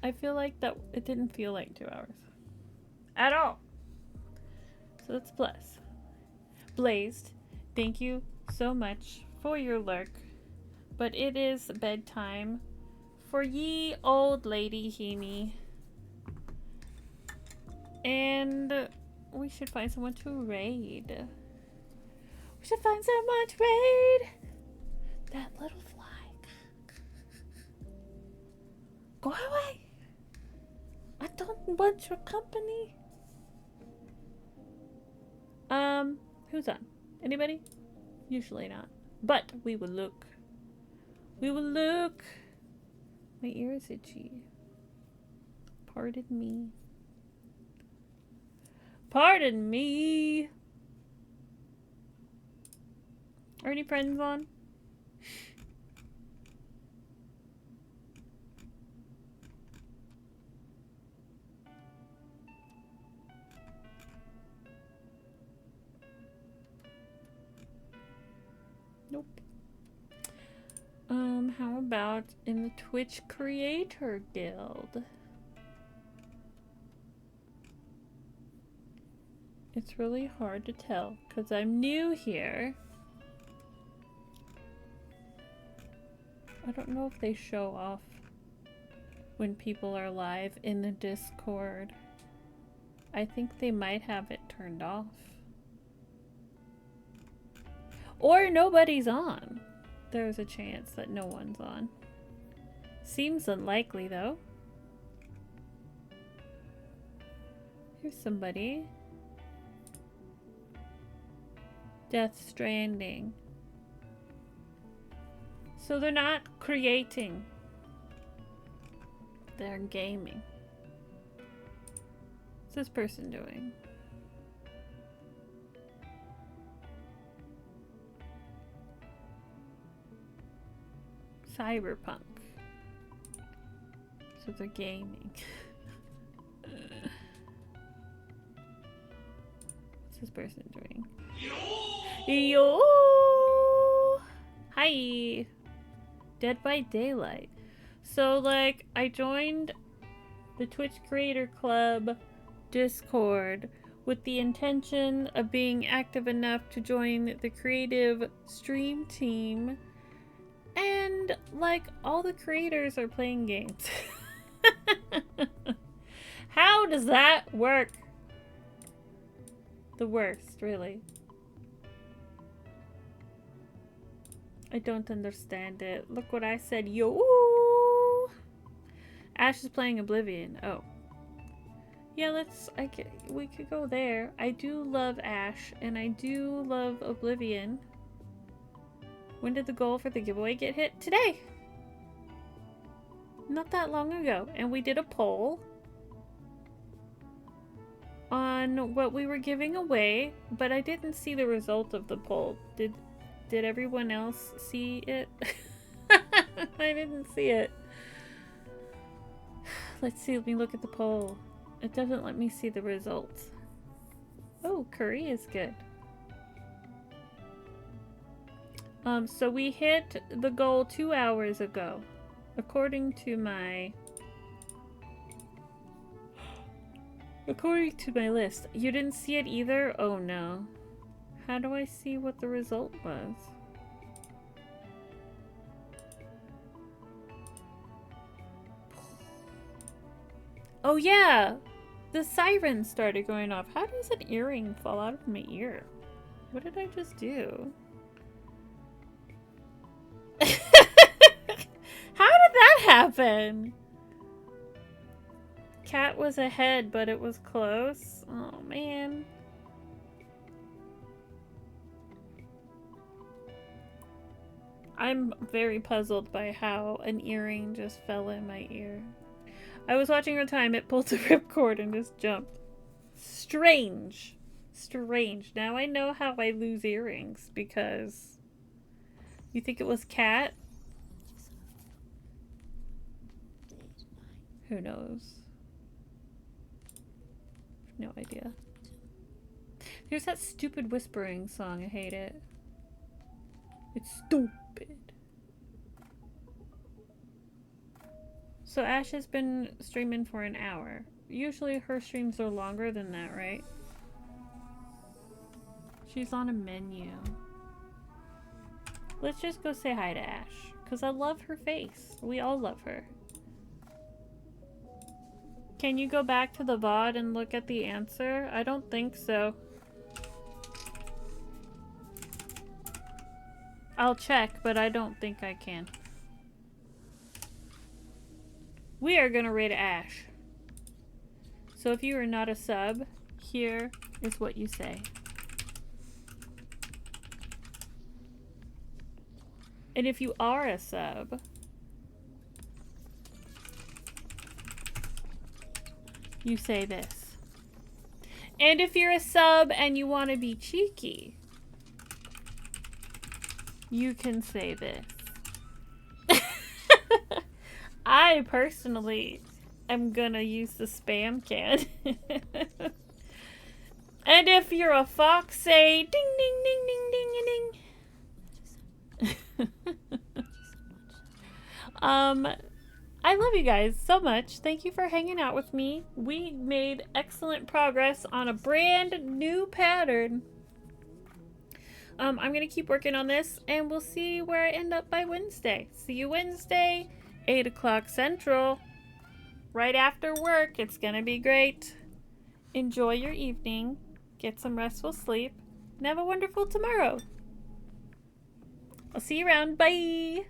I feel like that it didn't feel like 2 hours. At all. So that's plus. Blazed, thank you so much for your lurk. But it is bedtime for ye old lady Hemi. And we should find someone to raid. We should find someone to raid. That little fly. Go away. I don't want your company. Who's on? Anybody? Usually not. But we will look. We will look. My ear is itchy. Pardon me. Pardon me. Are any friends on? Nope. How about in the Twitch Creator Guild? It's really hard to tell because I'm new here. I don't know if they show off when people are live in the Discord. I think they might have it turned off. Or nobody's on. There's a chance that no one's on. Seems unlikely though. Here's somebody. Death Stranding. So they're not creating. They're gaming. What's this person doing? Cyberpunk. So they're gaming. What's this person doing? Yo! Hi! Dead by Daylight. So, like, I joined the Twitch Creator Club Discord with the intention of being active enough to join the creative stream team. And, like, all the creators are playing games. How does that work? The worst, really. I don't understand it. Look what I said. Yo! Ash is playing Oblivion. Oh. Yeah, we could go there. I do love Ash, and I do love Oblivion. When did the goal for the giveaway get hit? Today! Not that long ago. And we did a poll on what we were giving away, but I didn't see the result of the poll. Did everyone else see it? I didn't see it. Let's see, let me look at the poll. It doesn't let me see the results. Oh, curry is good. So we hit the goal 2 hours ago. According to my list. You didn't see it either? Oh no. How do I see what the result was? Oh yeah! The siren started going off. How does an earring fall out of my ear? What did I just do? How did that happen? Cat was ahead, but it was close. Oh man. I'm very puzzled by how an earring just fell in my ear. I was watching her time, it pulled the ripcord and just jumped. Strange. Strange. Now I know how I lose earrings, because... You think it was Cat? Who knows? No idea. There's that stupid whispering song. I hate it. It's stupid. So Ash has been streaming for an hour. Usually her streams are longer than that, right? She's on a menu. Let's just go say hi to Ash, because I love her face. We all love her. Can you go back to the VOD and look at the answer? I don't think so. I'll check, but I don't think I can. We are gonna rate Ash. So if you are not a sub, here is what you say. And if you are a sub, you say this. And if you're a sub and you want to be cheeky, you can say this. I personally am gonna use the spam can. And if you're a fox, say ding ding ding ding ding ding. I love you guys so much. Thank you for hanging out with me. We made excellent progress on a brand new pattern. I'm going to keep working on this, and we'll see where I end up by Wednesday. See you Wednesday, 8 o'clock Central, right after work. It's going to be great. Enjoy your evening. Get some restful sleep. And have a wonderful tomorrow. I'll see you around. Bye.